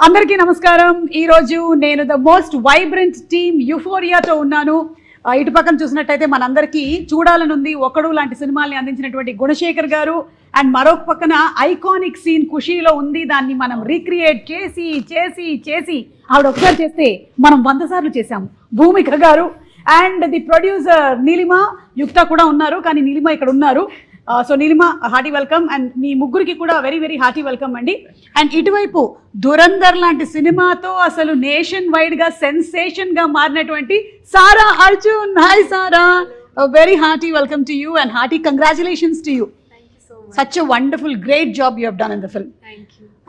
అందరికీ నమస్కారం. ఈ రోజు నేను ద మోస్ట్ వైబ్రెంట్ టీమ్ యుఫోరియాతో ఉన్నాను. ఇటు పక్కన చూసినట్టయితే మనందరికీ చూడాలనుంది ఒకడు లాంటి సినిమాల్ని అందించినటువంటి గుణశేఖర్ గారు, అండ్ మరొక పక్కన ఐకానిక్ సీన్ ఖుషీలో ఉంది. దాన్ని మనం రీక్రియేట్ చేసి చేసి చేసి ఆవిడ ఒకసారి చేస్తే మనం 100 సార్లు చేశాము. భూమిక గారు అండ్ ది ప్రొడ్యూసర్ నీలిమ, యుక్త కూడా ఉన్నారు, కానీ నీలిమ ఇక్కడ ఉన్నారు. So Neelima, hearty welcome. And మీ ముగ్గురికి కూడా వెరీ వెరీ హార్టీ వెల్కమ్ అండి. అండ్ ఇటువైపు దురందర్ లాంటి సినిమాతో అసలు నేషన్ వైడ్గా సెన్సేషన్గా మారినటువంటి Sara Arjun. Hi Sara, very hearty welcome to you and hearty congratulations to you. Such a wonderful great job you have done in the film.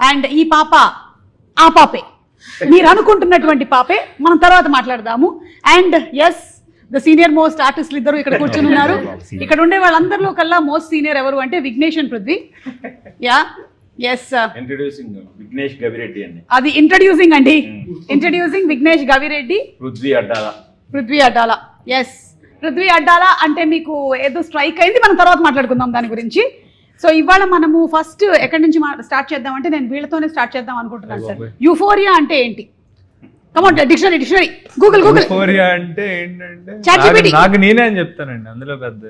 And ఈ పాప ఆ పాపే, మీరు అనుకుంటున్నటువంటి పాపే. మనం తర్వాత మాట్లాడదాము. And yes, the senior most ఆర్టిస్టులు ఇద్దరు ఇక్కడ కూర్చుని ఉన్నారు. ఇక్కడ ఉండే వాళ్ళందరిలో కల్లా మోస్ట్ సీనియర్ ఎవరు అంటే Vignesh and Prithvi. Yeah yes, introducing Vignesh Gavireddy అండి. అది ఇంట్రడ్యూసింగ్ అండి, ఇంట్రడ్యూసింగ్ విఘ్నేష్ గవిరెడ్డి, పృథ్వీ అడ్డాల. ఎస్, పృథ్వీ అడ్డాల అంటే మీకు ఏదో స్ట్రైక్ అయింది, మనం తర్వాత మాట్లాడుకుందాం దాని గురించి. సో ఇవాళ మనము ఫస్ట్ ఎక్కడి నుంచి స్టార్ట్ చేద్దాం అంటే, నేను వీళ్ళతోనే స్టార్ట్ చేద్దాం అనుకుంటున్నాను సార్. యూఫోరియా అంటే ఏంటి? కమాన్, డిక్షనరీ గూగుల్. యూఫోరియా అంటే ఏంటంటే నాకు నేనే అని చెప్తానండి, అందులో పెద్ద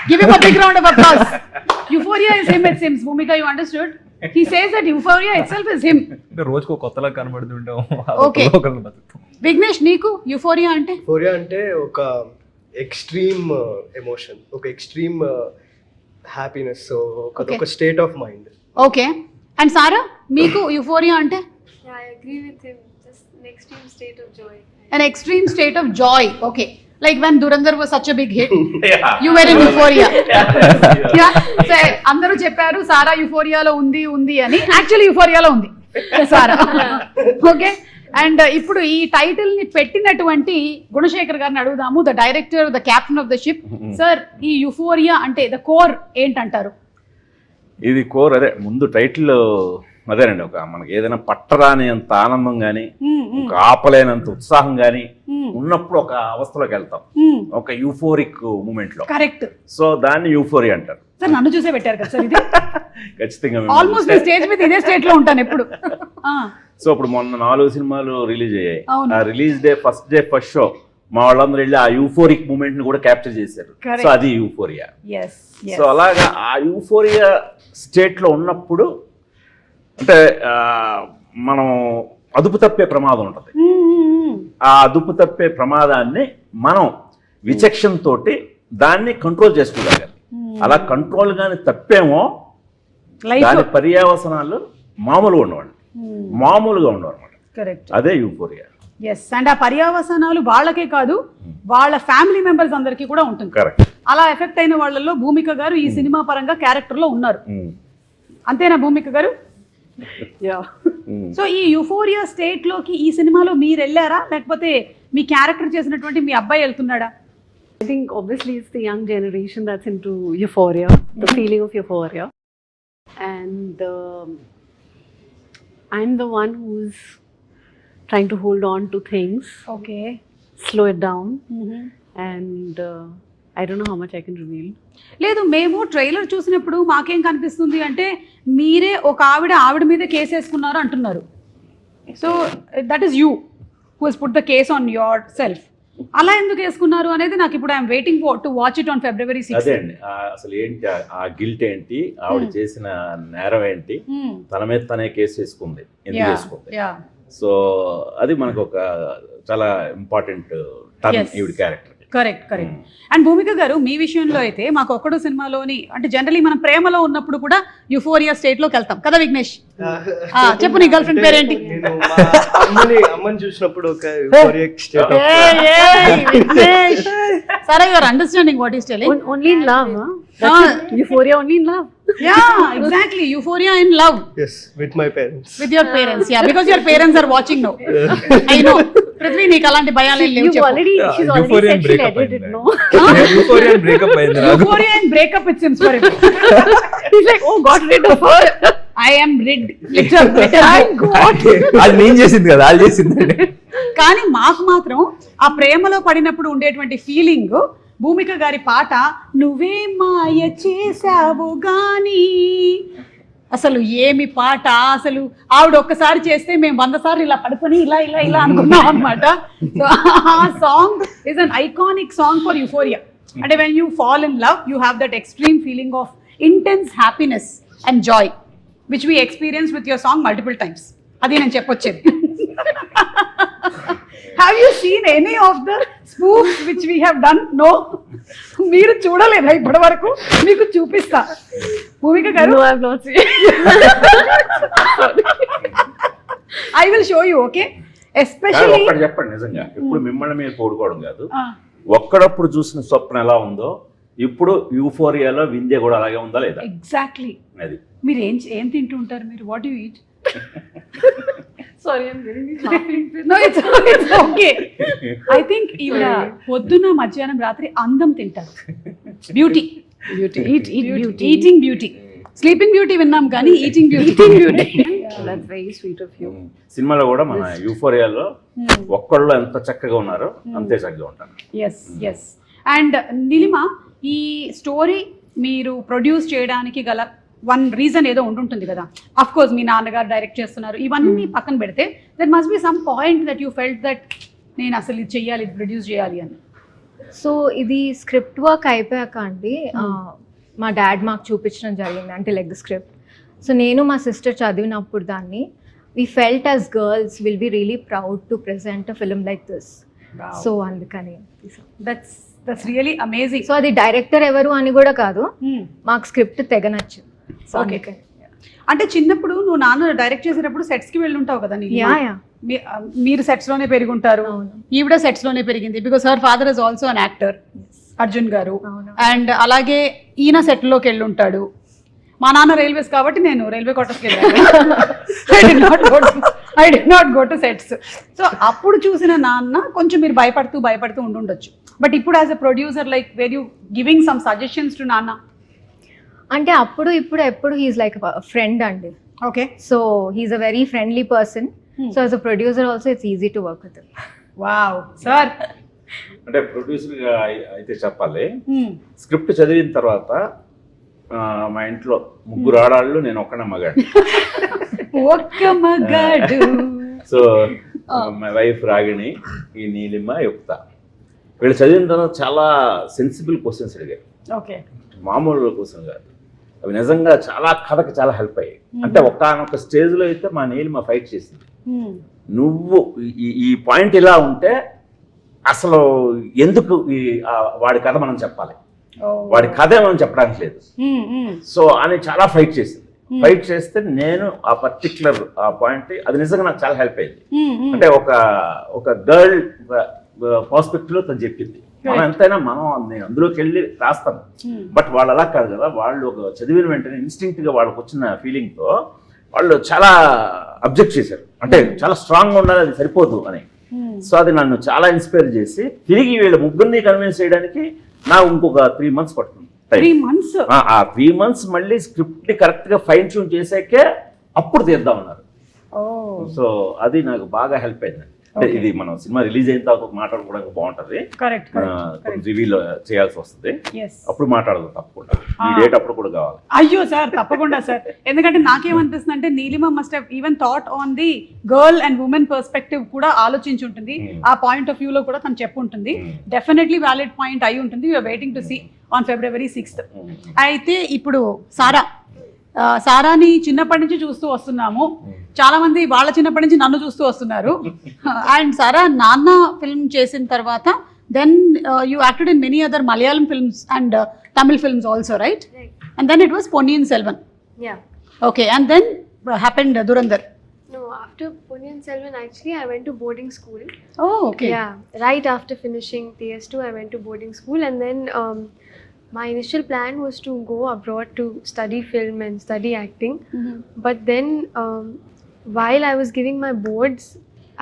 give him a big round of applause. Euphoria is him, it seems. Bhumika, you understood? He says that euphoria itself is him. అంటే రోజుకో కొత్తలా కనబడుతుంటాం. ఓకే విఘ్నేష్, నీకు యూఫోరియా అంటే? యూఫోరియా అంటే ఒక ఎక్స్ట్రీమ్ ఎమోషన్, ఒక ఎక్స్ట్రీమ్ హ్యాపీనెస్, ఒక state of mind. Okay. And Sara, మీకు euphoria అంటే? Yeah, I agree with him. Just an extreme state of joy. An extreme state of joy. Okay. Like when Durandar was such a big hit, you were in euphoria. Yeah. So అందరూ చెప్పారు సారా యూఫోరియాలో ఉంది అని. Actually యూఫోరియాలో ఉంది సారా. Okay. And ఇప్పుడు ఈ title ని పెట్టినటువంటి గుణశేఖర్ గారిని అడుగుదాము, the director, the captain of the ship. Sir, ఈ యూఫోరియా అంటే ద కోర్ ఏంటంటారు? ఇది కోర్ అదే, ముందు టైటిల్ అదేనండి. ఒక మనకి ఏదైనా పట్టరాని అంత ఆనందం కానీ, ఒక ఆపలేనంత ఉత్సాహం కానీ ఉన్నప్పుడు ఒక అవస్థలోకి వెళ్తాం, ఒక యూఫోరిక్ మూమెంట్ లో. కరెక్ట్. సో దాన్ని యూఫోరియా అంటారు. సార్, నన్ను చూసే పెట్టారు కదా సార్ ఇది. ఖచ్చితంగా ఆల్మోస్ట్ స్టేజ్ మీద ఇదే స్టేట్ లో ఉంటాను ఎప్పుడు. సో ఇప్పుడు మొన్న 4 సినిమాలు రిలీజ్ అయ్యాయి. ఆ రిలీజ్ డే ఫస్ట్ షో మా వాళ్ళందరూ వెళ్ళి ఆ యూఫోరిక్ మూమెంట్ ని కూడా క్యాప్చర్ చేశారు. సో అది యూఫోరియా. సో అలాగా ఆ యూఫోరియా స్టేట్ లో ఉన్నప్పుడు అంటే మనం అదుపు తప్పే ప్రమాదం ఉంటుంది. ఆ అదుపు తప్పే ప్రమాదాన్ని మనం విచక్షణ తోటి దాన్ని కంట్రోల్ చేసుకోగలగాలి. అలా కంట్రోల్ గాని తప్పేమో దాని పర్యవసనాలు మామూలుగా ఉండవు అనమాట. అదే యూఫోరియా. ఎస్, అండ్ ఆ పర్యవసనాలు వాళ్ళకే కాదు, వాళ్ళ ఫ్యామిలీ మెంబర్స్ అందరికీ కూడా ఉంటుంది. కరెక్ట్. అలా ఎఫెక్ట్ అయిన వాళ్ళలో భూమిక గారు ఈ సినిమా పరంగా క్యారెక్టర్ లో ఉన్నారు. అంతేనా భూమిక గారు? సో ఈ యూఫోరియా స్టేట్ లోకి ఈ సినిమాలో మీరు వెళ్ళారా, లేకపోతే మీ క్యారెక్టర్ చేసినటువంటి మీ అబ్బాయి వెళ్తున్నాడా? I think obviously it's the young generation that's into euphoria, the feeling of euphoria. And I'm the one who's trying to hold on to things. Okay. Slow it down. And I don't know how much I can reveal. లేదు, మేము trailer చూసినప్పుడు మాకేం కనిపిస్తుంది అంటే మీరే ఒక ఆవిడ మీద కేసు వేసుకున్నారు అంటున్నారు. So that is you who has put the case on your self. అలా ఎందుకు వేసుకున్నారు అనేది నాకు ఇప్పుడు I'm waiting to watch it on February 6. అదే అండి, అసలు ఏంటి ఆ గిల్ట్ ఏంటి, ఆవిడ చేసిన నేరం ఏంటి, తన మీద తనే కేసు వేసుకుంది, ఎందుకు వేసుకుంది. సో అది మనకు ఒక చాలా ఇంపార్టెంట్ టర్న్ ఈవిడ character. Correct. And Bhumika garu, మీ విషయంలో అయితే మాకు ఒక్కడు సినిమాలోని అంటే జనరలీ మనం ప్రేమలో ఉన్నప్పుడు కూడా యూఫోరియా స్టేట్ లోకి వెళ్తాం కదా విఘ్నేష్? చెప్పు, నీ గర్ల్ ఫ్రెండ్ పేరేంటి? అమ్మని చూసినప్పుడు ఒక యూఫోరిక్ స్టేట్ ఆఫ్ విఘ్నేష్. సరే, you are understanding what is telling. Only in love, huh? Euphoria only in love. Yeah, exactly. Euphoria in love. Yes, with my parents. With your parents, yeah, because your parents are watching now. I know. Prithvi, నీకు అలాంటి భయాలు లేవు. She's already said she'll edit it, no? Euphoria and breakup అయింది. Euphoria and breakup, it seems for him. He's like, oh, got rid of her. I am rid. Literally. Thank God. అది నేను చేసింది కదా, వాళ్ళు చేసింది. కానీ మాకు మాత్రం ఆ ప్రేమలో పడినప్పుడు ఉండేటువంటి ఫీలింగ్, భూమిక గారి పాట నువ్వే మాయ చేసావు గాని అసలు ఏమి పాట, అసలు ఆవిడ ఒక్కసారి చేస్తే మేము 100 సార్లు ఇలా పడుకొని ఇలా ఇలా ఇలా అనుకున్నాం అనమాట. సో ఆ song is an iconic song for euphoria. అంటే when you fall in love you have that extreme feeling of intense happiness and joy which we experience with your song multiple times. అది నేను చెప్పొచ్చేది. Have you seen any of the spoofs which we have done? No, మీరు చూడలేదా ఇప్పటి వరకు? మీకు చూపిస్తా. భూమిక గారు, No, I have not seen. I will show you. Okay, especially ఒక్కటి చెప్పండి నిజంగా, ఇప్పుడు మిమ్మల్ని మీరు పోడుకోవడం కాదు, ఒక్కడప్పుడు చూసిన స్వప్నం ఎలా ఉందో ఇప్పుడు యూఫోరియాలో వింధ్య కూడా అలాగే ఉందా లేదా? ఎగ్జాక్ట్లీ. అది మీరు ఏం తింటూ ఉంటారు? మీరు what you eat? Sorry, I'm getting laughing. No, it's okay. I think ఈవిడ పొద్దున మధ్యాహ్నం రాత్రి అందం తింటారు. Beauty, eating beauty. Sleeping beauty విన్నాం కానీ eating beauty. That's very sweet of you. సినిమాలో కూడా మన యూఫోరియాలో ఒక్కళ్ళు ఎంత చక్కగా ఉన్నారో అంతే చక్కగా ఉంటారు. Yes yes. అండ్ నీలిమ, ఈ స్టోరీ మీరు ప్రొడ్యూస్ చేయడానికి గల వన్ రీజన్ ఏదో ఉంటుంటుంది కదా. అఫ్ కోర్స్ మీ నాన్నగారు డైరెక్ట్ చేస్తున్నారు, ఇవన్నీ పక్కన పెడితే that must be some point that you felt that నేను అసలు ఇది చెయ్యాలి, ఇది ప్రొడ్యూస్ చేయాలి అని. సో ఇది స్క్రిప్ట్ వర్క్ అయిపోయాక అండి మా డాడ్ మాకు చూపించడం జరిగింది, అంటే లైక్ ద స్క్రిప్ట్. సో నేను మా సిస్టర్ చదివినప్పుడు దాన్ని we felt as girls will be really proud to present a film like this. So అందుకని దట్స్ రియలీ అమేజింగ్. సో అది డైరెక్టర్ ఎవరు అని కూడా కాదు, మాకు స్క్రిప్ట్ తెగ నచ్చింది. So okay. అంటే చిన్నప్పుడు నువ్వు నాన్న డైరెక్ట్ చేసేటప్పుడు సెట్స్ కి వెళ్ళి ఉంటావు కదా నీలిమ? మీరు సెట్స్ లోనే పెరుగుంటారు, ఈవిడ సెట్స్ లోనే పెరిగింది. Because her father is also an actor, Arjun గారు. అండ్ అలాగే ఈయన సెట్ లోకి వెళ్ళి ఉంటాడు. మా నాన్న రైల్వేస్ కాబట్టి నేను రైల్వే క్వార్టర్స్కి వెళ్ళాను. I did not go to sets. So అప్పుడు చూసిన నాన్న కొంచెం మీరు భయపడుతూ ఉండుండొచ్చు. బట్ ఇప్పుడు as a producer like where you giving some suggestions to నాన్న? అంటే అప్పుడు ఇప్పుడు ఎప్పుడు హీఈస్ లైక్ ఫ్రెండ్ అండి. Okay. So he's a very friendly person. So as a producer also it's easy to work with. Wow sir. అంటే producer గా అయితే చెప్పాలి, స్క్రిప్ట్ చదివిన తర్వాత మా ఇంట్లో 3 ఆడాళ్ళు, నేను ఒక్కనే మగాడు. ఒక్క మగాడు. సో మై వైఫ్ రాగిణి, ఈ నీలిమ, యుక్త, వీళ్ళు చదివిన తర్వాత చాలా సెన్సిబుల్ క్వశ్చన్స్ అడిగారు. ఓకే. మామూలు క్వశ్చన్ కాదు, అవి నిజంగా చాలా కథకి చాలా హెల్ప్ అయ్యాయి. అంటే ఒక్కనొక స్టేజ్లో అయితే మా నీలిమ ఫైట్ చేసింది, నువ్వు ఈ పాయింట్ ఇలా ఉంటే అసలు ఎందుకు వాడి కథ మనం చెప్పాలి, వాడి కథే మనం చెప్పడానికి లేదు. సో అని చాలా ఫైట్ చేసింది. ఫైట్ చేస్తే నేను ఆ పర్టిక్యులర్ ఆ పాయింట్, అది నిజంగా నాకు చాలా హెల్ప్ అయింది. అంటే ఒక గర్ల్ పర్స్పెక్టివ్ లో తను చెప్పింది. మనం ఎంతైనా నేను అందులోకి వెళ్ళి రాస్తాను, బట్ వాళ్ళు అలా కాదు కదా. వాళ్ళు ఒక చదివిన వెంటనే ఇన్స్టింక్ట్ గా వాళ్ళకి వచ్చిన ఫీలింగ్ తో వాళ్ళు చాలా అబ్జెక్ట్ చేశారు. అంటే చాలా స్ట్రాంగ్ గా ఉండాలి, అది సరిపోదు అని. సో అది నన్ను చాలా ఇన్స్పైర్ చేసి తిరిగి వీళ్ళ ముగ్గురిని కన్విన్స్ చేయడానికి నాకు ఇంకొక 3 months పడుతుంది. 3 months? ఆ 3 months మళ్ళీ స్క్రిప్ట్ ని కరెక్ట్ గా ఫైన్ ట్యూన్ చేసాకే అప్పుడు తీద్దామన్నారు. సో అది నాకు బాగా హెల్ప్ అయింది. అంటే ఇది మనం సినిమా రిలీజ్ అయిన తర్వాత మాట్లాడుకోవడానికి బాగుంటది. రివ్యూలో చేయాల్సి వస్తుంది, అప్పుడు మాట్లాడదు తప్పకుండా. ఈ డేట్ అప్పుడు కూడా కావాలి. అయ్యో సార్, తప్పకుండా సార్. ఎందుకంటే నాకేమనిపిస్తుంది అంటే Neelima must have even thought on the girl and women perspective కూడా ఆలోచించి ఉంటుంది. ఆ పాయింట్ ఆఫ్ వ్యూ లో కూడా తను చెప్పు ఉంటుంది. డెఫినెట్లీ వ్యాలిడ్ పాయింట్ అయి ఉంటుంది. We're waiting to see on February 6th. అయితే ఇప్పుడు సారాని చిన్నప్పటి నుంచి చూస్తూ వస్తున్నాము. చాలా మంది వాళ్ళ చిన్నప్పటి నుంచి నన్ను చూస్తూ వస్తున్నారు. అండ్ సారా నాన్న ఫిల్మ్ చేసిన తర్వాత then you acted in many other Malayalam films and Tamil films also, right? And then it was Ponniyin Selvan. Yeah. Okay, and then happened Dhurandhar. No, after Ponniyin Selvan, actually, I went to boarding school. Oh, okay. Yeah, right after finishing PS2, I went to boarding school, and then my initial plan was to go abroad to study film and study acting. But then, while I was giving my boards,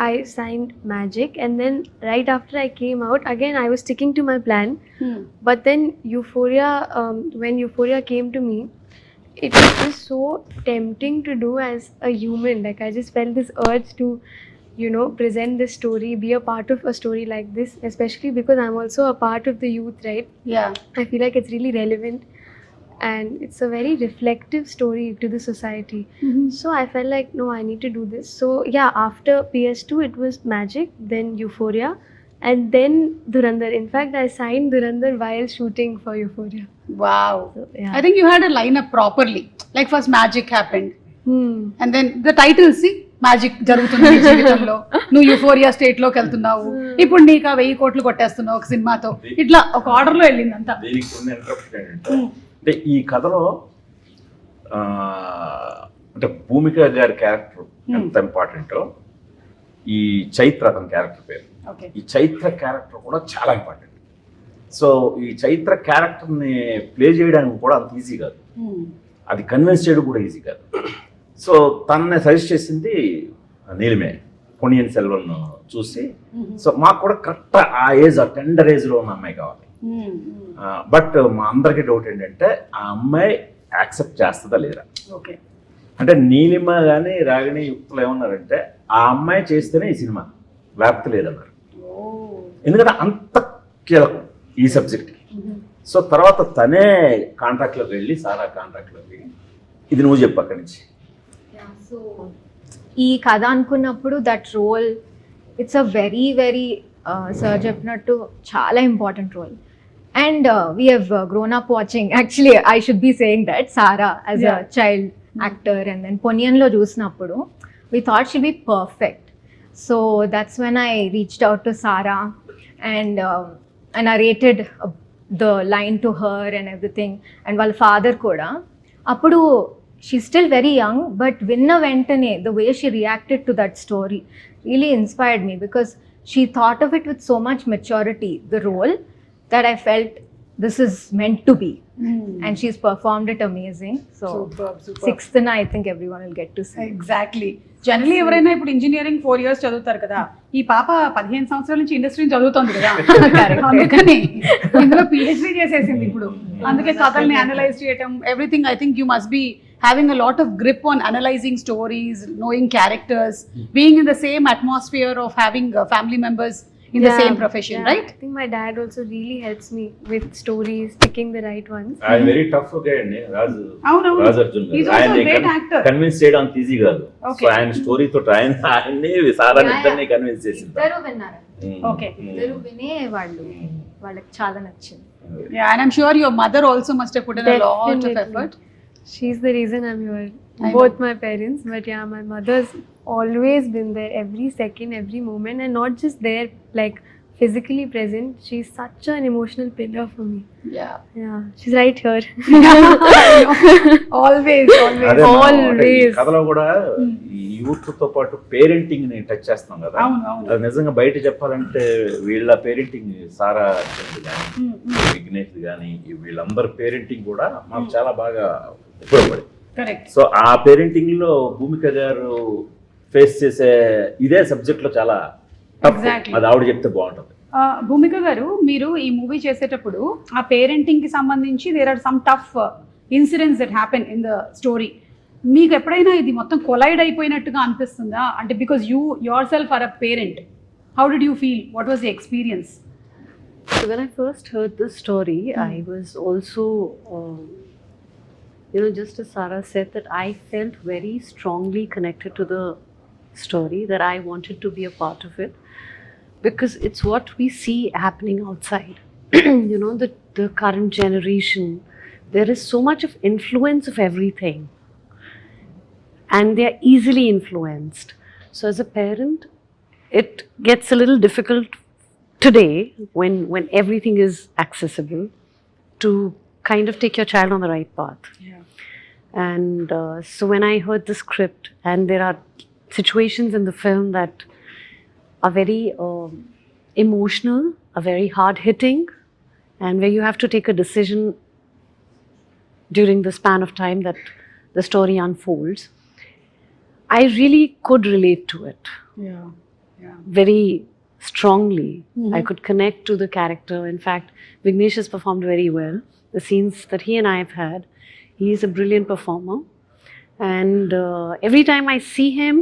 I signed Magic, and then right after I came out, again I was sticking to my plan. But then Euphoria, when Euphoria came to me, it was just so tempting to do as a human. Like I just felt this urge to, present this story, be a part of a story like this, especially because I'm also a part of the youth, right? Yeah. I feel like it's really relevant. and it's a very reflective story to the society. So I felt like, no, I need to do this. So yeah, after PS2 it was Magic, then Euphoria, and then Dhurandhar. In fact, I signed Dhurandhar while shooting for Euphoria. Wow. So, yeah. I think you had a lineup properly. Like first Magic happened. Hmm. And then the titles, see, magic జరుగుతుంది నీ జీవితంలో, నువ్వు euphoria state లోకి వెళ్తున్నావు, ఇప్పుడు నీకు 1000 కోట్లు కొట్టేస్తున్నావు ఒక సినిమాతో, ఇట్లా ఒక ఆర్డర్ లో వెళ్ళింది అంతా. దీనికి ఉన్న ఇంట్రప్షన్ ఏంటంటే, అంటే ఈ కథలో అంటే భూమిక గారి క్యారెక్టర్ ఎంత ఇంపార్టెంటో, ఈ చైత్ర అతని క్యారెక్టర్ పేరు, ఈ చైత్ర క్యారెక్టర్ కూడా చాలా ఇంపార్టెంట్. సో ఈ చైత్ర క్యారెక్టర్ని ప్లే చేయడానికి కూడా అంత ఈజీ కాదు, అది కన్విన్స్ చేయడం కూడా ఈజీ కాదు. సో తనని సజెస్ట్ చేసింది నీలిమే, పొన్నియిన్ సెల్వన్ చూసి. సో మాకు కూడా కరెక్ట్ ఆ ఏజ్, ఆ టెండర్ ఏజ్లో ఉన్న అమ్మాయి కావాలి. బట్ మా అందరికీ డౌట్ ఏంటంటే ఆ అమ్మాయి యాక్సెప్ట్ చేస్తుందా లేదా. అంటే నీలిమ కానీ రాగిణి యుక్తులు ఏమన్నారంటే ఆ అమ్మాయి చేస్తేనే ఈ సినిమా, లేకపోతే లేదన్నారు. ఎందుకంటే అంత కీలకం ఈ సబ్జెక్ట్కి. సో తర్వాత తనే కాంట్రాక్ట్లోకి వెళ్ళి, సారా కాంట్రాక్ట్లోకి వెళ్ళి, ఇది నువ్వు చెప్పు అక్కడి నుంచి. సో ఈ కథ అనుకున్నప్పుడు that role, it's a very very sir చెప్పినట్టు చాలా important role. And we have grown up watching, actually I should be saying that Sara as a child actor, and then పొన్నియన్లో చూసినప్పుడు we thought she'll be perfect. So that's when I reached out to Sara and I narrated the line to her and everything. And వాళ్ళ father కూడా అప్పుడు, she's still very young, but విన్న వెంటనే the way she reacted to that story really inspired me, because she thought of it with so much maturity, the role, that I felt this is meant to be. And she's performed it amazing. So sixth na I think everyone will get to see. Exactly. Generally ఎవరైనా ఇప్పుడు engineering 4 years చదువుతారు కదా, ఈ పాప 15 సంవత్సరాల నుంచి ఇండస్ట్రీని చదువుతుంది కదా, అందుకని ఇందులో PhD చేసేసింది ఇప్పుడు. అందుకే కథల్ని అనలైజ్ చేయటం, everything. I think you must be having a lot of grip on analyzing stories, knowing characters, being in the same atmosphere of having family members in the same profession, right? I think my dad also really helps me with stories, picking the right ones. ఆయన very tough గా అండి రాజు, అవునవును. రాజు Arjun He's గారు. also a great ఆయన actor. Convince చేయడం అంత easy కాదు. So ఆయన స్టోరీతో ఆయన్ని సారా ఇద్దరిని కన్విన్స్ చేసింది. ఇద్దరు విన్నారు. Okay. ఇద్దరు వినే వాళ్ళకి చాలా నచ్చింది. Yeah, and I'm sure your mother also must have put in a lot of effort. She's the reason I'm here. Both my parents, but yeah, my mother's always been there every second, every moment, and not just there, like physically present. She's such an emotional pillar for me. Yeah. Yeah, she's right here. Always, always. అదే మనం అంటే ఈ Always. కథలో కూడా ఈ youth తో పాటు parenting ని టచ్ చేస్తాం కదా. అవును, అవును. అది నిజంగా బయట చెప్పాలంటే వీళ్ళ పేరెంటింగ్, సారా కానీ విఘ్నేష్ కానీ వీళ్ళందరి పేరెంటింగ్ కూడా మాకు చాలా బాగా ఉపయోగపడింది. Correct. సో ఆ పేరెంటింగ్ లో భూమిక గారు ఫేస్ చేసే ఇదే సబ్జెక్ట్ లో చాలా tough. Exactly. అది ఆవిడ చెప్తే బాగుంటుంది. భూమిక గారు, మీరు ఈ మూవీ చేసేటప్పుడు ఆ పేరెంటింగ్ కి సంబంధించి there are some tough incidents that happen in the story. మీకు ఎప్పుడైనా ఇది మొత్తం కొలైడ్ అయిపోయినట్టుగా అనిపిస్తుందా? అంటే because you yourself are a parent, how did you feel? What was the experience? So when I first heard the story, I was also, just as Sarah said, that I felt very strongly connected to the story, that I wanted to be a part of it, because it's what we see happening outside. The current generation, there is so much of influence of everything, and they are easily influenced. So as a parent, it gets a little difficult today when everything is accessible to kind of take your child on the right path. And so when I heard the script, and there are situations in the film that are very emotional, are very hard hitting, and where you have to take a decision during the span of time that the story unfolds, I really could relate to it. Yeah. Very strongly. I could connect to the character. In fact, Vignesh has performed very well. The scenes that he and I have had, he is a brilliant performer. And every time I see him,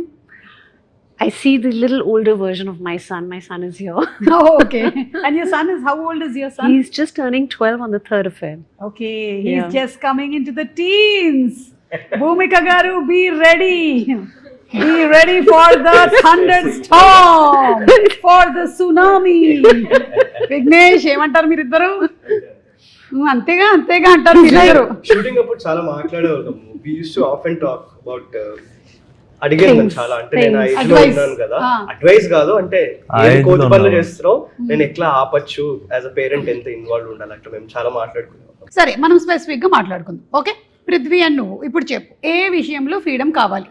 I see the little older version of my son. My son is here. Oh, okay. And your son is, how old is your son? He's just turning 12 on the 3rd of Feb. Okay, he's Yeah. just coming into the teens. Bhumika garu, be ready. Be ready for the thunderstorm, for the tsunami. Vignesh ఏమంటారు మీరిద్దరు? అంతేగా అంతేగా అంటారు మీరిద్దరు. Shooting అప్పుడు చాలా మాట్లాడేవాళ్ళం. We use to often talk about అడిగాను చాలా, అంటే నేను ఆ ఏజ్ లో Advice. ఉన్నాను కదా, Ah. అడ్వైస్ కాదు, అంటే ఆ ఏం age కోతి లో పనులు ఉన్నావు. చేస్తున్నావు, నేను ఎట్లా ఆపచ్చు, యాజ్ అ పేరెంట్ ఎంత ఇన్వాల్వ్ ఉండాలి, అట్లా మేము చాలా మాట్లాడుకున్నాం. సరే మనం స్పెసిఫిక్ గా మాట్లాడుకుందాం. ఓకే, పృథ్వీ అండ్ నువ్వు ఇప్పుడు చెప్పు, ఏ విషయంలో ఫ్రీడమ్ కావాలి?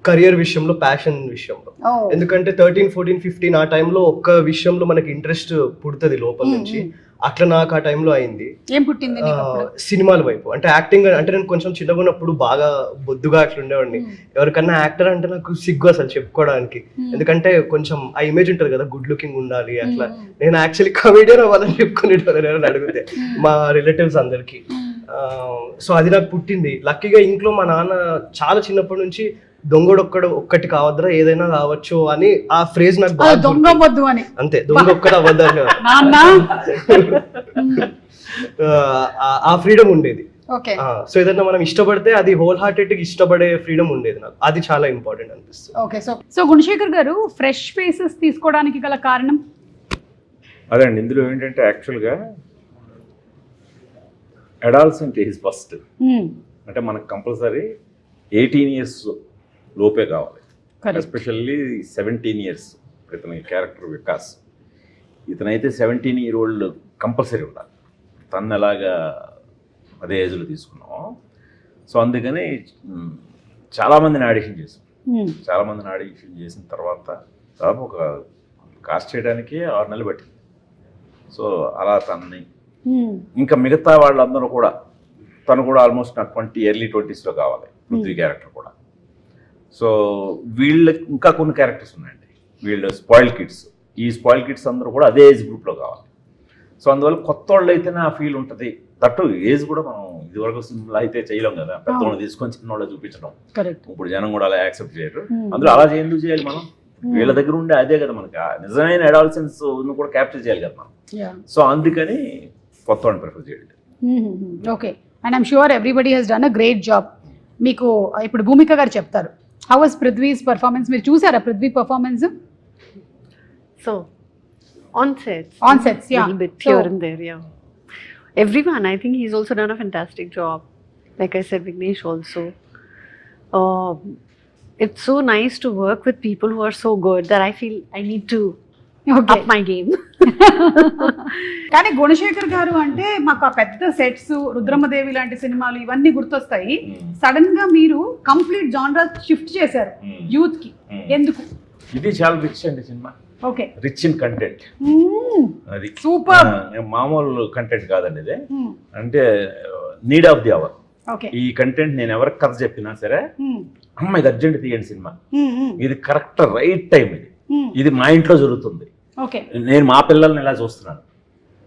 కెరియర్ విషయంలో, ప్యాషన్ విషయంలో. ఎందుకంటే 13, 14, 15 ఆ టైంలో ఒక్క విషయంలో మనకి ఇంట్రెస్ట్ పుడుతుంది లోపల నుంచి. అట్లా నాకు ఆ టైంలో అయింది. ఏం పుట్టింది నీకు అప్పుడు? సినిమాల వైపు, అంటే యాక్టింగ్. అంటే నేను కొంచెం చిన్నగా ఉన్నప్పుడు బాగా బొద్దుగా అట్లా ఉండేవాడిని. ఎవరికన్నా యాక్టర్ అంటే నాకు సిగ్గు అసలు చెప్పుకోవడానికి. ఎందుకంటే కొంచెం ఆ ఇమేజ్ ఉంటుంది కదా, గుడ్ లుకింగ్ ఉండాలి అట్లా. నేను యాక్చువల్లీ కమెడియన్ అవ్వాలని చెప్పుకునేటోళ్ళు ఎవరైనా అడిగితే మా రిలేటివ్స్ అందరికి. సో అది నాకు పుట్టింది. లక్కీగా ఇంట్లో మా నాన్న చాలా చిన్నప్పటి నుంచి ఒక్కటి కావద్దురా, ఏదైనా కావచ్చు అని ఆ ఫ్రేజ్ నాకు బాగా దొంగ వద్దు అని. అంతే, దొంగ ఒక్కడు అవ్వద్దు అని నాన్న. ఆ ఫ్రీడమ్ ఉండేది. ఓకే, సో ఏదైనా మనం ఇష్టపడితే అది హోల్ హార్టెడ్ గా ఇష్టపడే ఫ్రీడమ్ ఉండేది నాకు. అది చాలా ఇంపార్టెంట్ అనిపిస్తుంది. ఓకే. సో గుణశేఖర్ గారు, ఫ్రెష్ ఫేసెస్ తీసుకోవడానికి గల కారణం? అదే అండి, ఇందులో ఏంటంటే యాక్చువల్గా అడాల్సెంట్ ఏజ్ ఫస్ట్. అంటే మనకు కంపల్సరీ 18 years లోపే కావాలి. ఎస్పెషల్లీ 17 years ఇతని క్యారెక్టర్ వికాస్. ఇతనైతే 17-year-old కంపల్సరీ ఉండాలి. తను ఎలాగా అదే ఏజ్లో తీసుకున్నాం. సో అందుకని చాలామందిని ఆడిషన్ చేసాం. చాలామందిని ఆడిషన్ చేసిన తర్వాత దాదాపు ఒక కాస్ట్ చేయడానికి 6 నెలలు పట్టింది. సో అలా తనని ఇంకా మిగతా వాళ్ళందరూ కూడా, తను కూడా ఆల్మోస్ట్ నాకు ఎర్లీ 20s కావాలి పృథ్వీ క్యారెక్టర్ కూడా. సో వీళ్ళకి ఇంకా కొన్ని క్యారెక్టర్స్ ఉన్నాయండి, వీళ్ళు స్పాయిల్ కిడ్స్. ఈ స్పాయిల్ కిడ్స్ అందరూ కూడా అదే ఏజ్ గ్రూప్లో కావాలి. సో అందువల్ల కొత్త వాళ్ళు అయితేనే ఆ ఫీల్ ఉంటుంది. దట్టు ఏజ్ కూడా మనం ఇదివరకు సినిమాలో అయితే చేయలేం కదా, పెద్దవాళ్ళు తీసుకొని చిన్నవాళ్ళు చూపించడం. ఇప్పుడు జనం కూడా అలా యాక్సెప్ట్ చేయరు. అందులో అలా ఎందుకు చేయాలి మనం? వీళ్ళ దగ్గర ఉండే అదే కదా మనకి నిజమైన అడాల్సెన్స్ కూడా క్యాప్చర్ చేయాలి కదా మనం. సో అందుకని కొత్త వాళ్ళని ప్రిఫర్ చేయాలి. Okay, and I'm sure everybody has done a great job. మీకు ఇప్పుడు భూమిక గారు చెప్తారు, హౌ వాస్ పృథ్వీస్ పర్ఫార్మెన్స్? మీరు చూసారా Prithvi performance? So, on sets. On sets, yeah. A little bit here and there, yeah. Everyone, I think he's also done a fantastic job. Like I said, Vignesh also. It's so nice to work with people who are so good that I feel I need to up my game. కానీ గుణశేఖర్ గారు అంటే మాకు ఆ పెద్ద sets, Rudramadevi లాంటి సినిమాలు ఇవన్నీ గుర్తొస్తాయి. సడన్ గా మీరు కంప్లీట్ జానరా షిఫ్ట్ చేశారు యూత్ కి, ఎందుకు? ఇది చాలా రిచ్ అండి cinema. Okay, rich in content. అది సూపర్. మామూలు కంటెంట్ కాదండి ఇది. అంటే నీడ్ ఆఫ్ ది అవర్. ఈ కంటెంట్ నేను ఎవరికి కథ చెప్పినా సరే, అమ్మ ఇది అర్జెంట్ తీయండి సినిమా, ఇది కరెక్ట్ రైట్ టైం, ఇది మా ఇంట్లో జరుగుతుంది, నేను మా పిల్లల్ని ఎలా చూస్తున్నాను,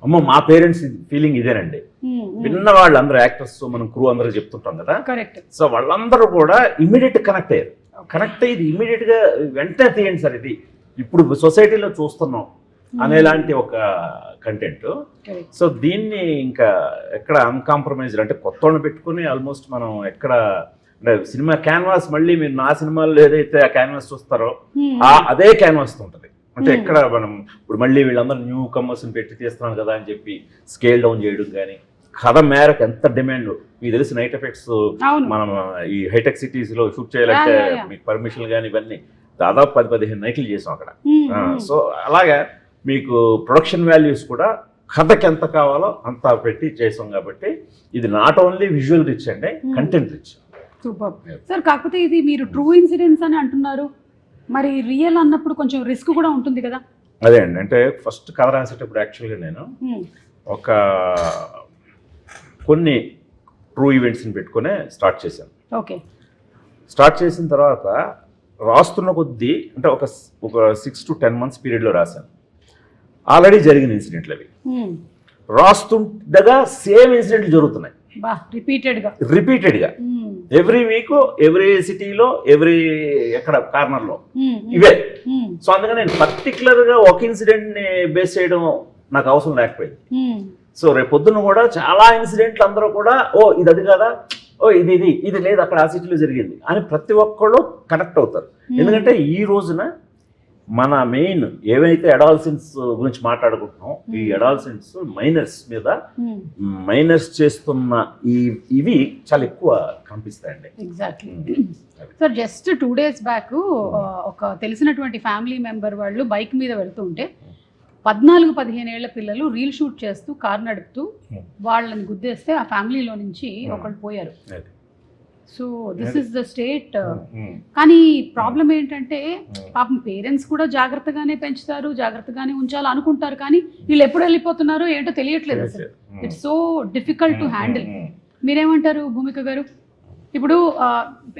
అమ్మ మా పేరెంట్స్ ఫీలింగ్ ఇదేనండి. విన్న వాళ్ళు అందరూ యాక్టర్స్, మనం క్రూ అందరూ చెప్తుంటాం కదా. సో వాళ్ళందరూ కూడా ఇమీడియట్ కనెక్ట్ అయ్యారు. కనెక్ట్ అయ్యి ఇమీడియట్ గా వెంటనే తీయండి సార్, ఇది ఇప్పుడు సొసైటీలో చూస్తున్నాం అనేలాంటి ఒక కంటెంట్. సో దీన్ని ఇంకా ఎక్కడ అన్కాంప్రమైజ్డ్, అంటే కొత్త వాళ్ళని పెట్టుకుని ఆల్మోస్ట్ మనం ఎక్కడ అంటే సినిమా క్యాన్వాస్, మళ్ళీ మీరు నా సినిమాల్లో ఏదైతే ఆ క్యాన్వాస్ చూస్తారో అదే క్యాన్వాస్ ఉంటుంది. అంటే ఎక్కడ మనం ఇప్పుడు మళ్ళీ వీళ్ళందరూ న్యూ కమర్స్ని పెట్టి తీస్తున్నాను కదా అని చెప్పి స్కేల్ డౌన్ చేయడం కానీ, కథ మేరకు ఎంత డిమాండ్ మీకు తెలిసి నైట్ ఎఫెక్ట్స్ మనం ఈ హైటెక్ సిటీస్లో షూట్ చేయాలంటే మీకు పర్మిషన్ కానీ ఇవన్నీ దాదాపు 10-15 నైట్లు చేసాం అక్కడ. సో అలాగా మీకు ప్రొడక్షన్ వాల్యూస్ కూడా కథకి ఎంత కావాలో అంత పెట్టి చేసాం. కాబట్టి ఇది నాట్ ఓన్లీ విజువల్ రిచ్ అండి, కంటెంట్ రిచ్. Super sir. కాకపోతే ఇది మీరు ట్రూ ఇన్సిడెంట్స్ అని అంటున్నారు, మరి రియల్ అన్నప్పుడు కొంచెం రిస్క్ కూడా ఉంటుంది కదా? అదే అండి, అంటే ఫస్ట్ కథ రాసేటప్పుడు యాక్చువల్గా నేను ఒక కొన్ని ట్రూ ఈవెంట్స్ని పెట్టుకునే స్టార్ట్ చేశాను. ఓకే, స్టార్ట్ చేసిన తర్వాత రాస్తున్న కొద్దీ, అంటే ఒక 6 to 10 months పీరియడ్లో రాశాను. ఆల్రెడీ జరిగిన ఇన్సిడెంట్లు అవి. రాస్తుండగా సేమ్ ఇన్సిడెంట్లు జరుగుతున్నాయి రిపీటెడ్గా. ఎవ్రీ వీక్ ఎవ్రీ సిటీలో ఎవ్రీ ఎక్కడ కార్నర్ లో ఇవే. సో అందుకని నేను పర్టికులర్ గా ఒక ఇన్సిడెంట్ ని బేస్ చేయడం నాకు అవసరం లేకపోయింది. సో రేపు పొద్దున్న కూడా చాలా ఇన్సిడెంట్లు అందరూ కూడా ఓ ఇది అది కదా, ఓ ఇది లేదు అక్కడ ఆ సిటీలో జరిగింది అని ప్రతి ఒక్కళ్ళు కనెక్ట్ అవుతారు. ఎందుకంటే ఈ రోజున మన మెయిన్ ఏవైతే అడాల్సెన్స్ గురించి మాట్లాడుకుంటున్నాం, ఈ అడాల్సెన్స్ మైనర్స్ చేస్తున్న ఇవి చాలా ఎక్కువ కనిపిస్తాయండి. Exactly sir. Just 2 days back ఒక తెలిసినటువంటి ఫ్యామిలీ మెంబర్ వాళ్ళు బైక్ మీద వెళ్తూ ఉంటే 14-15 ఏళ్ల పిల్లలు రీల్ షూట్ చేస్తూ కార్ నడుపుతూ వాళ్ళని గుద్దేస్తే ఆ ఫ్యామిలీలో నుంచి ఒకళ్ళు పోయారు. So this is the state. కానీ ప్రాబ్లం ఏంటంటే పాపం పేరెంట్స్ కూడా జాగ్రత్తగానే పెంచుతారు, జాగ్రత్తగానే ఉంచాలి అనుకుంటారు, కానీ వీళ్ళు ఎప్పుడు వెళ్ళిపోతున్నారో ఏంటో తెలియట్లేదు అసలు. It's so difficult to handle. మీరేమంటారు భూమిక గారు? ఇప్పుడు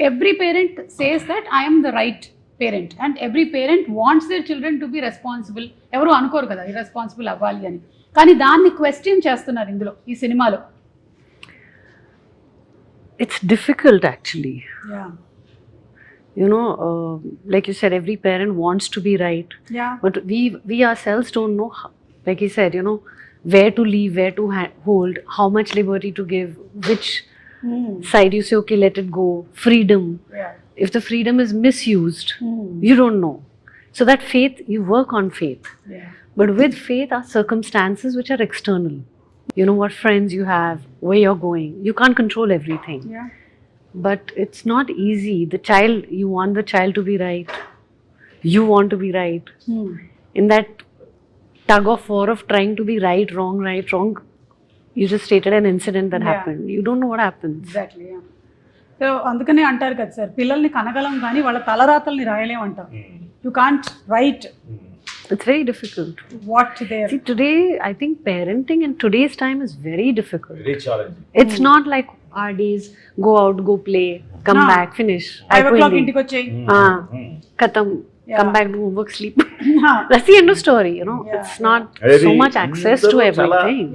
every parent says that I'm the right parent and every parent wants their children to be responsible. ఎవరు అనుకోరు కదా ఇర్రెస్పాన్సిబుల్ అవ్వాలి అని, కానీ దాన్ని క్వశ్చన్ చేస్తున్నారు ఇందులో ఈ సినిమాలో. It's difficult actually. Yeah. You know, like you said, every parent wants to be right. Yeah. But we ourselves don't know, like you said, you know, where to leave, where to hold, how much liberty to give, which side you say, okay, let it go. Freedom. Yeah. If the freedom is misused, you don't know. So that faith, you work on faith. Yeah. But with faith are circumstances which are external. You know what friends you have, where you're going. You can't control everything. Yeah. But it's not easy. The child, you want the child to be right. You want to be right. In that tug of war of trying to be right, wrong, you just stated an incident that happened. You don't know what happens. Exactly. Yeah. So అందుకనే అంటారు కదా sir, పిల్లల్ని కనగలం కానీ వాళ్ళ తలరాతల్ని రాయలేం అంటారు. You can't right. It's very difficult. What they See, today, I think parenting in today's time is very difficult. Very challenging. It's not like our days, go out, go play, come back, finish. 5 o'clock ఇంటికి వచ్చేయి. Khatam, come back, do homework, sleep. That's the end of story, you know. It's not so much access to everything.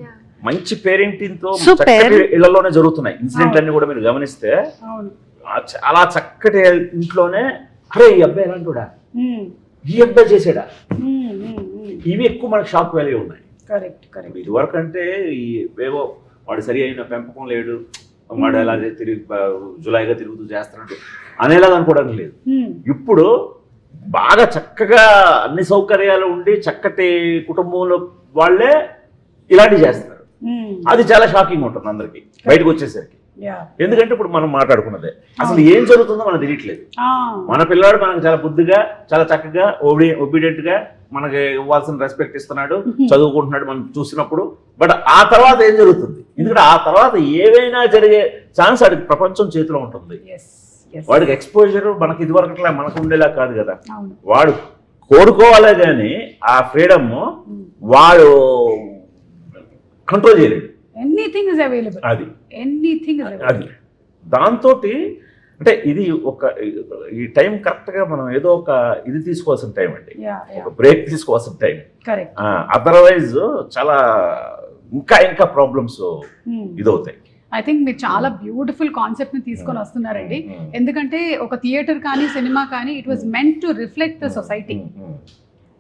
మంచి parenting తో So చక్కటి ఇళ్లలోనే జరుగుతున్నాయి ఇన్సిడెంట్లు అన్ని కూడా మీరు గమనిస్తే. చాలా చక్కటి ఇంట్లోనే అరే ఈ అబ్బాయి ఎలాంటివాడా, ఈ అబ్బాయి చేసాడా, ఇవి ఎక్కువ మనకు షాక్ వాల్యూ ఉన్నాయి. కరెక్ట్. ఇది వరకు అంటే ఏవో వాడు సరి అయిన పెంపకం లేడు, వాడు ఎలా జులాయిగా తిరుగుతూ చేస్తున్నాడు అనేలాగా అనుకోవడానికి లేదు. ఇప్పుడు బాగా చక్కగా అన్ని సౌకర్యాలు ఉండి చక్కటి కుటుంబంలో వాళ్ళే ఇలాంటివి చేస్తున్నారు. అది చాలా షాకింగ్ ఉంటుంది అందరికి బయటకు వచ్చేసరికి. ఎందుకంటే ఇప్పుడు మనం మాట్లాడుకున్నదే అసలు ఏం జరుగుతుందో మనకు తెలియట్లేదు. మన పిల్లాడు మనకు చాలా బుద్ధిగా చాలా చక్కగా ఒబీడియంట్ గా మనకి ఇవ్వాల్సిన రెస్పెక్ట్ ఇస్తున్నాడు, చదువుకుంటున్నాడు మనం చూసినప్పుడు. బట్ ఆ తర్వాత ఏం జరుగుతుంది? ఎందుకంటే ఆ తర్వాత ఏవైనా జరిగే ఛాన్స్ వాడికి ప్రపంచం చేతిలో ఉంటుంది. వాడికి ఎక్స్పోజర్ మనకి ఇదివరకట్లా మనకు ఉండేలా కాదు కదా. వాడు కోరుకోవాలే కానీ ఆ ఫ్రీడమ్ వాడు కంట్రోల్ చేయలేడు. Anything is available. అది ఎనీథింగ్ ఇస్ అవైలబుల్. అది దాంతో అంటే ఇది ఒక ఈ టైం కరెక్ట్ గా మనం ఏదో ఒక ఇది తీసుకోవాల్సిన టైం అండి, ఒక బ్రేక్ తీసుకోవాల్సిన టైం. అదర్వైజ్ చాలా ఇంకా ప్రాబ్లమ్స్ ఇదవుతాయి. ఐ థింక్ మీరు చాలా బ్యూటిఫుల్ కాన్సెప్ట్ ని తీసుకొని వస్తున్నారండి. ఎందుకంటే ఒక థియేటర్ కానీ సినిమా కానీ it was meant to reflect the society.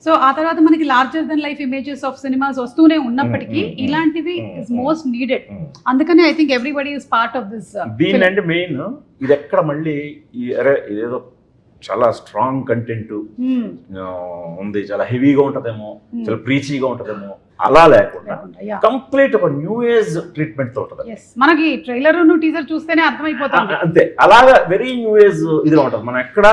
So ఆ తర్వాత మనకి larger than life images of cinemas వస్తూనే ఉన్నప్పటికీ ఇలాంటివి ఇస్ మోస్ట్ నీడెడ్. అందుకనే I think everybody is part of this. దీని మెయిన్ ఇది ఎక్కడ మళ్ళీ ఇదేదో చాలా స్ట్రాంగ్ కంటెంట్ ఉంది, చాలా హెవీగా ఉంటదేమో, చాలా ప్రీచీగా ఉంటదేమో, అలా లేకుండా కంప్లీట్ ఒక న్యూ ఏజ్ ట్రీట్మెంట్ తో ఉంటది. మనకి ట్రైలర్ టీజర్ చూస్తేనే అర్థమైపోతుంది అంతే. అలాగా వెరీ న్యూ ఏజ్ ఇదిగా ఉంటది. మనం ఎక్కడ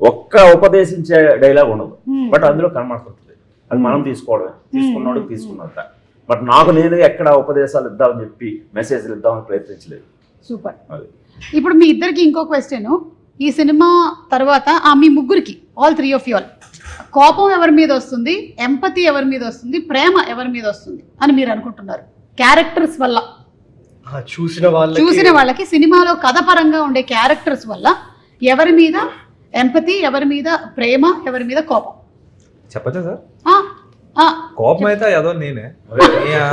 ఒక్క ఉపదేశించే డైలాగ్ ఉండదు, బట్ అందులో కనబడుతుంటుంది. అది మనం తీసుకోవడమే, తీసుకున్నాడు తీసుకున్నట్ట. బట్ నాకు నేను ఎక్కడ ఉపదేశాలు ఇద్దామని చెప్పి మెసేజ్లు ఇద్దామని ప్రయత్నించలేదు. సూపర్. ఇప్పుడు మీ ఇద్దరికి ఇంకో క్వశ్చన్. ఈ సినిమా తర్వాత మీ ముగ్గురికి, ఆల్ 3 of you, కోపం ఎవరి మీద వస్తుంది, ఎంపతి ఎవరి మీద వస్తుంది, ప్రేమ ఎవరి మీద వస్తుంది అని మీరు అనుకుంటున్నారు? క్యారెక్టర్స్ వల్ల, చూసిన వాళ్ళకి సినిమాలో కథ పరంగా ఉండే క్యారెక్టర్స్ వల్ల ఎవరి మీద ఎంపతి, ఎవరి మీద ప్రేమ, ఎవరి మీద కోపం? చెప్పచ్చా సార్? కోపం అయితే ఏదో నేనే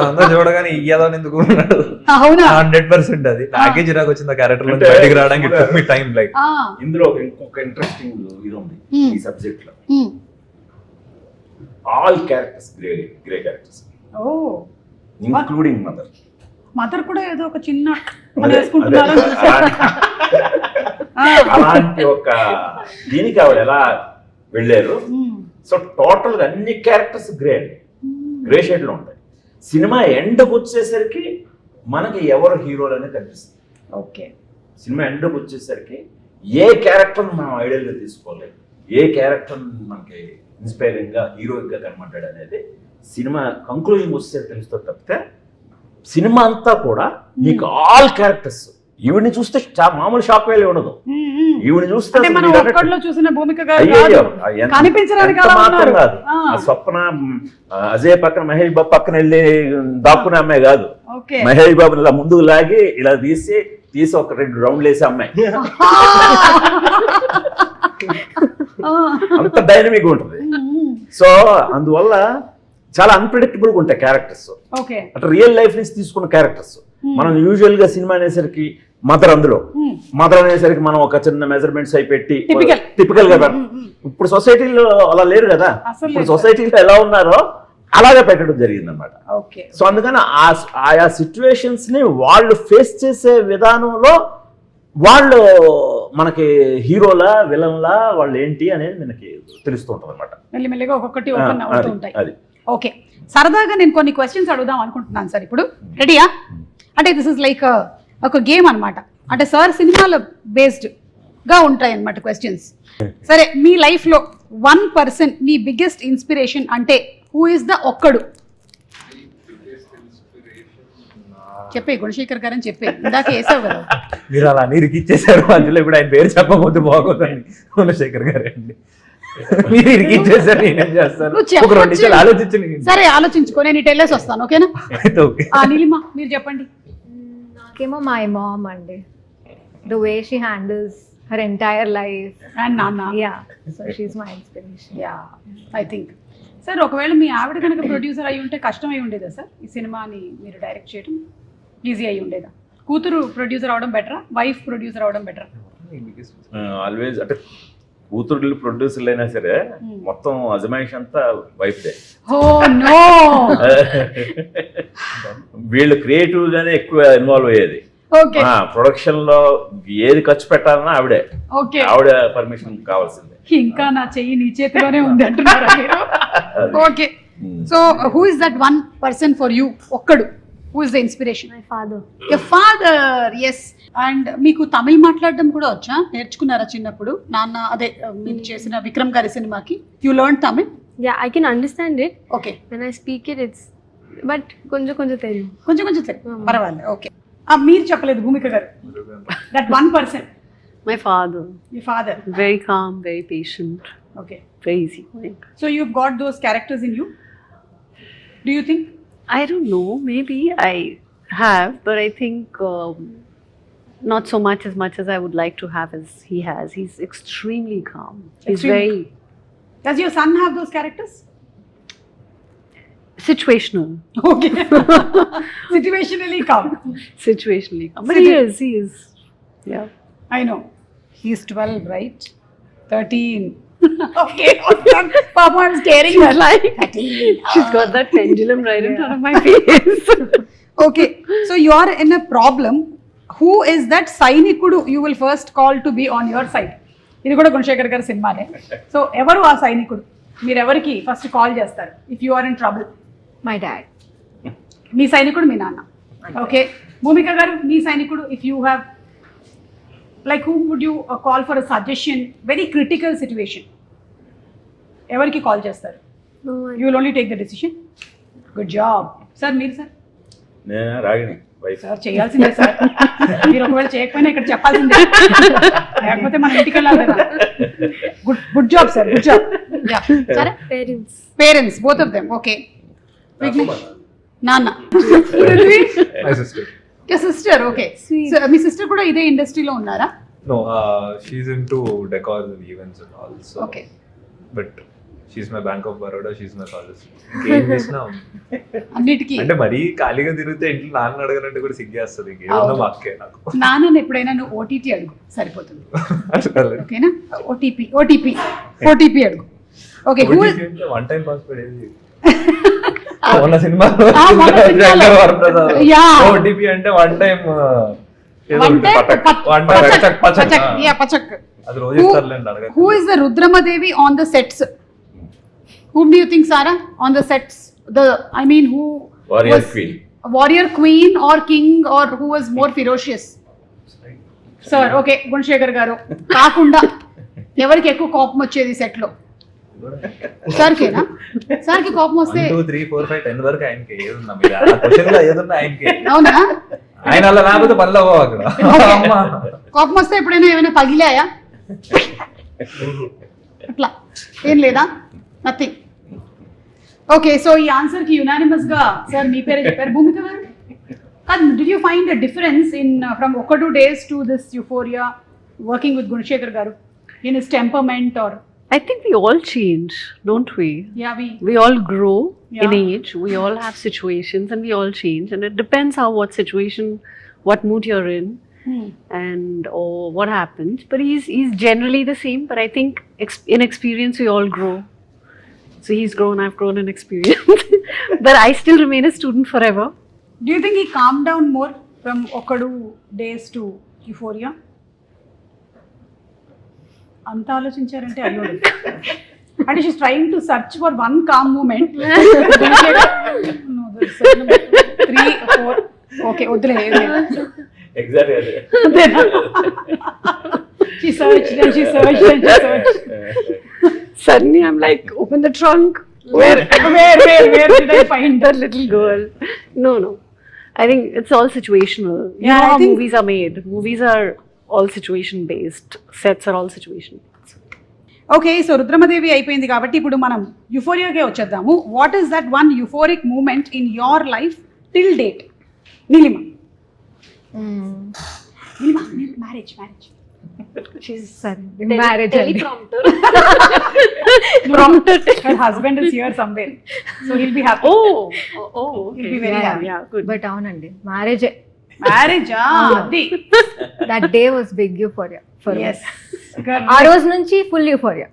అందరూ చూడగానే ఈ ఏదో ఎందుకు ఉన్నాడు అవునా 100% అది నాకే చిరాకు వచ్చింది ఆ క్యారెక్టర్ నుంచి బయటికి రావడానికి మీ టైం లైక్ ఇందులో ఇంకొక ఇంట్రెస్టింగ్ ఇది ఉంది ఈ సబ్జెక్ట్ లో. ఆల్ క్యారెక్టర్స్ గ్రే క్యారెక్టర్స్, ఓ ఇంక్లూడింగ్ మదర్. మదర్ కూడా ఏదో ఒక చిన్న వేసుకుంటున్నారు. అలాంటి ఒక దీనికి ఆవిడ ఎలా వెళ్ళారు. సో టోటల్ గా అన్ని క్యారెక్టర్స్ గ్రే షేడ్ లో ఉంటాయి. సినిమా ఎండ్కి వచ్చేసరికి మనకి ఎవరు హీరోలు అనేది కనిపిస్తుంది. ఓకే, సినిమా ఎండ్కి వచ్చేసరికి ఏ క్యారెక్టర్ మనం ఐడియల్ గా తీసుకోలేదు, ఏ క్యారెక్టర్ మనకి ఇన్స్పైరింగ్ గా హీరోయిక్ గా కనబడ్డాడు అనేది సినిమా కంక్లూజన్ వస్తే తెలుస్తుంది తప్పితే సినిమా అంతా కూడా మీకు ఆల్ క్యారెక్టర్స్. ఈవిడిని చూస్తే మామూలు షాక్ వేలు ఉండదు. ఈవిని చూస్తే చూసిన భూమిక కనిపించడానికి మాత్రం కాదు. ఆ స్వప్న అజయ్ పక్కన మహేష్ బాబు పక్కన వెళ్ళి దాక్కునే అమ్మాయి కాదు. మహేష్ బాబుని ఇలా ముందుకు లాగి ఇలా తీసి ఒక 2 రౌండ్లు వేసే అమ్మాయి. అంత డైనమిక్ ఉంటుంది. సో అందువల్ల చాలా అన్ప్రెడిక్టబుల్ గా ఉంటాయి క్యారెక్టర్స్. అంటే రియల్ లైఫ్ నుంచి తీసుకున్న క్యారెక్టర్స్. మనం యూజువల్ గా సినిమా అనేసరికి మదర్ అనేసరికి మనం ఒక చిన్న మెజర్మెంట్స్ అయి పెట్టి టిపికల్ గా పెడతాం. ఇప్పుడు సొసైటీలో అలా లేరు కదా. ఇప్పుడు సొసైటీలో ఎలా ఉన్నారో అలాగే పెట్టడం జరిగింది అనమాట. సో అందుకని ఆయా సిచ్యువేషన్స్ ని వాళ్ళు ఫేస్ చేసే విధానంలో వాళ్ళు మనకి హీరోలా విలన్లా వాళ్ళు ఏంటి అనేది మనకి తెలుస్తూ ఉంటుంది అనమాట. మెల్లిమెల్లిగా ఒక్కొక్కటి ఓపెన్ అవుతూ ఉంటాయి. అది ఓకే. సరదాగా నేను కొన్ని క్వశ్చన్స్ అడుగుదాం అనుకుంటున్నాను సార్. ఇప్పుడు రెడీయా? అంటే దిస్ ఇస్ లైక్ ఒక గేమ్ అనమాట. అంటే సార్ సినిమాలో బేస్డ్ గా ఉంటాయి అన్నమాట క్వశ్చన్స్. సరే, మీ లైఫ్ లో 1% మీ బిగ్గెస్ట్ ఇన్స్పిరేషన్ అంటే హూ ఇస్ ద ఒక్కడు? చెప్పే గుణశేఖర్ గారు అని చెప్పే ఇందాక వేసావు కదా. మీరు అలా ఇరికిచ్చేసారు మధ్యలో. ఇప్పుడు ఆయన పేరు చెప్పకపోతే బాగోదండి. గుణశేఖర్ గారు అండి, మీరు ఇరికిచ్చేసారు. నేనేం చేస్తాను? ఒక 2 నిమిషాలు ఆలోచించండి. సరే, ఆలోచించుకో, నేను ఇటు వెళ్ళేసి వస్తాను. ఓకేనా? నీలిమా మీరు చెప్పండి. నాకేమో మై మామ్ అండి. The way she handles her entire life. And Nana. Yeah, so she's my inspiration. Yeah, I think. Sir, ఒకవేళ మీ ఆవిడ కనుక ప్రొడ్యూసర్ అయి ఉంటే కష్టం అయి ఉండేదా సార్ ఈ సినిమాని మీరు డైరెక్ట్ చేయడం? ఈజీ అయి ఉండేదా? కూతురు ప్రొడ్యూసర్ అవడం బెటరా, వైఫ్ ప్రొడ్యూసర్ అవడం బెటరా? ఆల్వేస్ అంటే కూతురు ప్రొడ్యూసర్లు అయినా సరే మొత్తం అజమాయిష్ అంతా వైఫ్ డే. Oh no. వీళ్ళు క్రియేటివ్ గానే ఎక్కువ ఇన్వాల్వ్ అయ్యేది. ప్రొడక్షన్ లో ఏది ఖర్చు పెట్టాలన్నా ఆవిడ పర్మిషన్ కావాల్సిందే. ఇంకా నా చెయ్యి నీ చేతిలోనే ఉంది అంటున్నారా మీరు? Okay, so who is that 1% for you? ఒక్కడు. Who is the inspiration? My father. Your father, yes. And మీకు తమిళ్ మాట్లాడడం కూడా వచ్చా? నేర్చుకున్నారా చిన్నప్పుడు? నాన్న అదే మీరు చేసిన విక్రమ్ గారి సినిమాకి you learn Tamil? Yeah, I can understand it. Okay. When I speak it it's but కొంచెం తెలియదు. కొంచెం తెలియదు, పర్వాలేదు. ఓకే, మీరు చెప్పలేదు భూమిక గారు. That 1%. My father. Your father. Very calm, very patient. Okay. Very easygoing. So you've got those characters in you? Do you think? I don't know. Maybe I have, but I think not so much as I would like to have as he has. He's extremely calm. He's very. Does your son have those characters? Situational. Okay. Situationally calm. Situationally calm. But he is. Yeah. I know. He's 12, right? 13. Okay. Papa, I'm staring at like 13. She's got that pendulum right in front of my face. Okay. So you are in a problem. Who is that Sainikudu you will first call to be on your side? ఇది కూడా గుణశేఖర్ గారి సినిమానే. So ఎవరు ఆ సైనికుడు? మీరు ఎవరికి first call చేస్తారు if you are in trouble? My dad. మీ సైనికుడు మీ నాన్న. ఓకే. భూమిక గారు, మీ సైనికుడు if you have like whom would you call for a suggestion? Very critical situation. ఎవరికి కాల్ చేస్తారు? No one. You will only take the decision. Good job. Sir మీరు sir? నేను రాగిణి వైఫ్. సార్ చేయాల్సిందే సార్. మీరు ఒకవేళ చేయకపోయినా ఇక్కడ చెప్పాల్సిందే, లేకపోతే మనం ఇంటికి వెళ్ళాలి కదా. Good job sir, good job. సరే, parents both of them. Okay. నాన్న. My sister. Your sister, okay. So మీ సిస్టర్ కూడా ఇదే ఇండస్ట్రీలో ఉన్నారా? No, she's into decors and events and all. So, okay. But she's my bank of Baroda, she's my college. ఏం చేసినా అన్నిటికీ అంటే మరీ ఖాళీగా తిరిగితే ఇంట్లో నాన్న అడగనంటే కూడా సిగ్గేస్తుంది. ఇంకేమన్నా మా అక్కే నాకు. నాన్నని ఎప్పుడైనా నువ్వు ఓటీటీ అడుగు సరిపోతుంది, అసలు ఓకేనా? ఓటీపీ అడుగు. ఓకే, వన్ టైం పాస్వర్డ్ ఏది మొన్న సినిమా Yeah. ఓటీపీ అంటే వన్ టైం పచక్. అది రోజు ఇస్తారులేండి అడగ. Who is the Rudramadevi on the sets? Whom do you think, Sarah, on the sets? Who Warrior was queen. a warrior queen or king, or who was more ferocious? Sir, okay, Gunasekhar గారు కాకుండా ఎవరికి ఎక్కువ కోపం వచ్చేది set లో? సార్కేనా? సార్కి కోపం వస్తే 1 2 3 4 5 10 వరకు ఆయనకి ఏదున్నా మీరు ఆ క్వశ్చన్ లో ఏదున్నా ఆయనకి. అవునా? ఆయన అలా లేకపోతే పనిలో అక్కడ అమ్మా. కోపం వస్తే ఎప్పుడైనా ఏమైనా పగిలాయా? అట్లా ఏం లేదా? నథింగ్. ఓకే, సో ఈ ఆన్సర్ కి యునానిమస్ గా సార్ మీ పేరే చెప్పారు. భూమిక గారు, did you find a difference in from 1-2 days to this euphoria working with Gunashekhar garu in his temperament or? I think we all change, don't we? Yeah, We all grow in Yeah. age, we all have situations and we all change, and it depends how, what situation, what mood you're in, and or what happens. But he's generally the same, but I think in experience we all grow. So he's grown, I've grown in experience. But I still remain a student forever. Do you think he calmed down more from 1-2 days to euphoria? అంత ఆలోచించారంటే అయ్యో. అంటే she's trying to search for one calm moment. 3 4 okay వద్దులే. Exactly అదే. She searched and she searched and she searched. Suddenly I'm like, open the trunk. Where did I find that little girl? No. I think it's all situational. You Yeah, know I how think- movies are made. Movies are all situation based. Sets are all situation based. Okay, so Rudramadevi అయిపోయింది కాబట్టి ఇప్పుడు మనం యుఫోరియాకే వచ్చేద్దాము. What is that one euphoric moment in your life till date? Neelima marriage She's marriage అండి. prompted. her husband is here somewhere, so he'll be happy. Okay. He'll be very happy. Yeah, good. But అవునండి, మ్యారేజే. Marriage అది. That day was big euphoria for Yes. ఆ రోజు నుంచి full euphoria.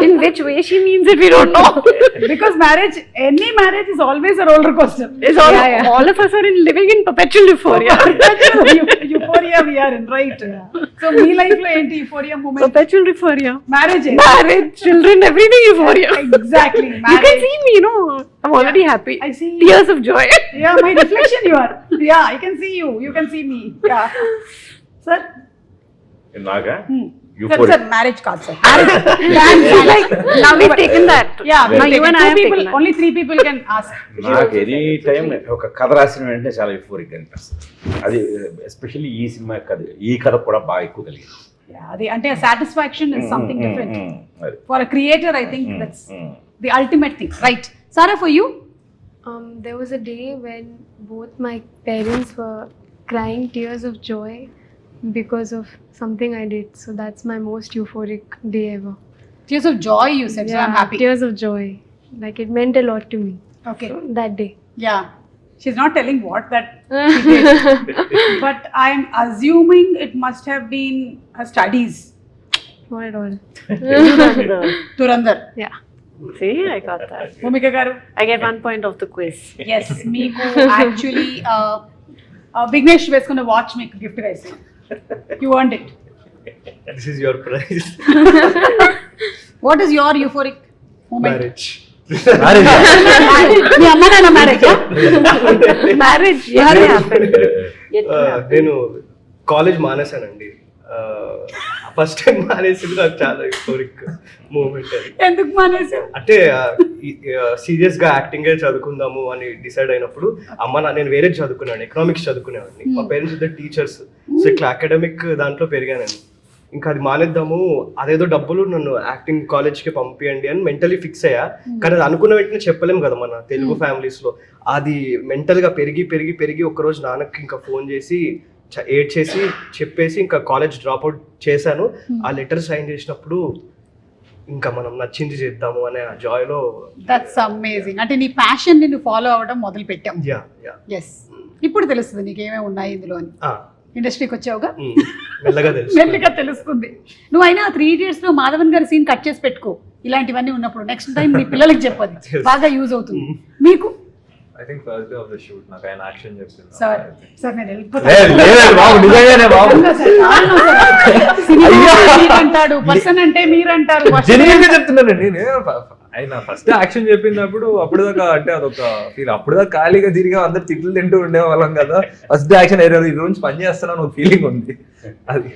In which way she means it, we don't know. Because any marriage is always a roller coaster. It's all of us are living in perpetual euphoria. Euphoria we are in, right? So me life lo enti euphoria moment? Perpetual euphoria. Marriage, Children, everything euphoria. exactly. You can see me, I'm already happy. I see. Tears of joy. Yeah, my reflection you are. Yeah, I can see you. You can see me. Yeah. Sir? Naga Sir, marriage card, sir. Like, now we've taken that. Yeah, Now you and I have people, taken that. only 3 people can ask. నాకు any time ఒక కథ రాసిన వెంటనే చాలా euphoric అనిపిస్తుంది. అది especially ఈ cinema కథ, ఈ కథ కూడా బాగా ఎక్కువ కలిగింది. Yeah, the satisfaction is something different. For a creator, I think that's the ultimate thing, right? Sarah, for you? There was a day when both my parents were crying tears of joy because of something I did. So that's my most euphoric day ever. Tears of joy, you said. So I'm happy. Tears of joy. Like it meant a lot to me. Okay. So, that day. Yeah. She's not telling what that she did. But I'm assuming it must have been her studies. Not at all. Turandar. Yeah. See, I got that. Bhumika garu. I get 1 point of the quiz. Yes, meeku actually Vignesh వేసుకున్న watch మీకు gift గా ఇస్తాను. You earned it. This is your prize. What is your euphoric moment? Marriage. మీ అమ్మ నాన్న marriage? Marriage. Yet to happen. Yet to happen. నేను college మానేశానండి. First time మానేసింది నాకు చాలా హిస్టోరిక్ మూమెంట్ అది. ఎందుకు మానేసావు? అంటే సీరియస్ గా యాక్టింగ్ చదువుకుందాము అని డిసైడ్ అయినప్పుడు నేను వేరే చదువుకున్నాను, ఎకనామిక్స్ చదువుకునేవాడిని. మా పేరెంట్స్ ఇద్దరు టీచర్స్. సో ఇట్లా అకాడమిక్ దాంట్లో పెరిగాను. ఇంకా అది మానేద్దాము, అదేదో డబ్బులు నన్ను యాక్టింగ్ కాలేజ్కి పంపియండి అని మెంటలీ ఫిక్స్ అయ్యా. కానీ అది అనుకున్న వెంటనే చెప్పలేము కదా మన తెలుగు ఫ్యామిలీస్ లో. అది మెంటల్ గా పెరిగి పెరిగి పెరిగి ఒకరోజు నాన్నకి ఇంకా ఫోన్ చేసి ఏడ్ చేసి చెప్పేసి ఇంకా కాలేజ్ డ్రాప్ అవుట్ చేశాను. ఆ లెటర్ సైన్ చేసినప్పుడు ఇంకా మనం నచ్చింది చేద్దాము అనే ఆ జాయ్లో. That's amazing. అంటే నీ ప్యాషన్ నిన్ను ఫాలో అవ్వడం మొదలు పెట్టాం. యా యా ఎస్, ఇప్పుడు తెలుస్తుంది నీకేమేమి ఉన్నాయి ఇందులో అని. ఇండస్ట్రీకి వచ్చావుగా మెల్లగా తెలుసు. మెల్లిగా తెలుస్తుంది. నువ్వు అయినా 3 Idiots లో మాధవన్ గారి సీన్ కట్ చేసి పెట్టుకో, ఇలాంటివన్నీ ఉన్నప్పుడు నెక్స్ట్ టైం నీ పిల్లలకి చెప్పదు, బాగా యూజ్ అవుతుంది మీకు. I think first day of the shoot నాకు ఆయన యాక్షన్ చెప్పింది. సార్ సార్ నేను లేదు బాబు, నిజంగానే బాబు. అంటాడు పర్సన్ అంటే మీరంటారు. జెన్యున్ గా చెప్తున్నానండి. నేను ఆయన ఫస్ట్ యాక్షన్ చెప్పినప్పుడు అప్పుడు దాకా అంటే అదొక ఫీల్. అప్పుడు దాకా ఖాళీగా తిరిగా అందరు తిట్లు తింటూ ఉండేవాళ్ళం కదా. ఫస్ట్ యాక్షన్ ఈ రోజు పని చేస్తున్నాను ఒక ఫీలింగ్ ఉంది. అది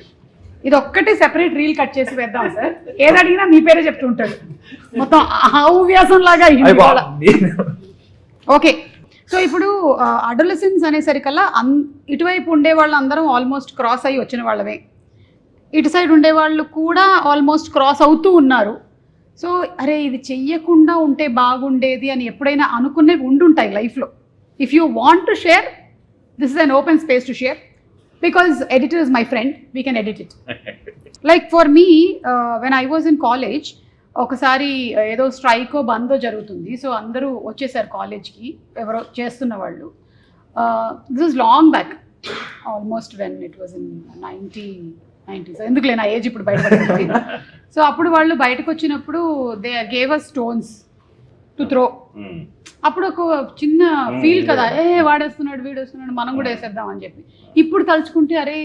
ఇది ఒక్కటే సెపరేట్ రీల్ కట్ చేసి వేద్దాం సార్. ఏది అడిగినా మీ పేరే చెప్తుంటాడు, మొత్తం హవ్యాసం లాగా. ఓకే, సో ఇప్పుడు అడోలసెన్స్ అనేసరికల్లా ఇటువైపు ఉండే వాళ్ళు అందరం ఆల్మోస్ట్ క్రాస్ అయ్యి వచ్చిన వాళ్ళమే, ఇటు సైడ్ ఉండేవాళ్ళు కూడా ఆల్మోస్ట్ క్రాస్ అవుతూ ఉన్నారు. సో అరే ఇది చెయ్యకుండా ఉంటే బాగుండేది అని ఎప్పుడైనా అనుకునేవి ఉండుంటాయి లైఫ్లో. If you want to share, this is an open space to share, because editor is my friend, we can edit it. Like for me, when I was in college, ఒకసారి ఏదో స్ట్రైకో బందో జరుగుతుంది. సో అందరూ వచ్చేసారు కాలేజ్కి, ఎవరో చేస్తున్న వాళ్ళు. This is long back, almost when it was in 90s. ఎందుకులే నా ఏజ్ ఇప్పుడు బయటపడుతుంది. సో అప్పుడు వాళ్ళు బయటకు వచ్చినప్పుడు they gave us stones to throw. అప్పుడు ఒక చిన్న ఫీల్ కదా, వాడేస్తున్నాడు వీడేస్తున్నాడు మనం కూడా వేసేద్దాం అని చెప్పి. ఇప్పుడు తలుచుకుంటే అరే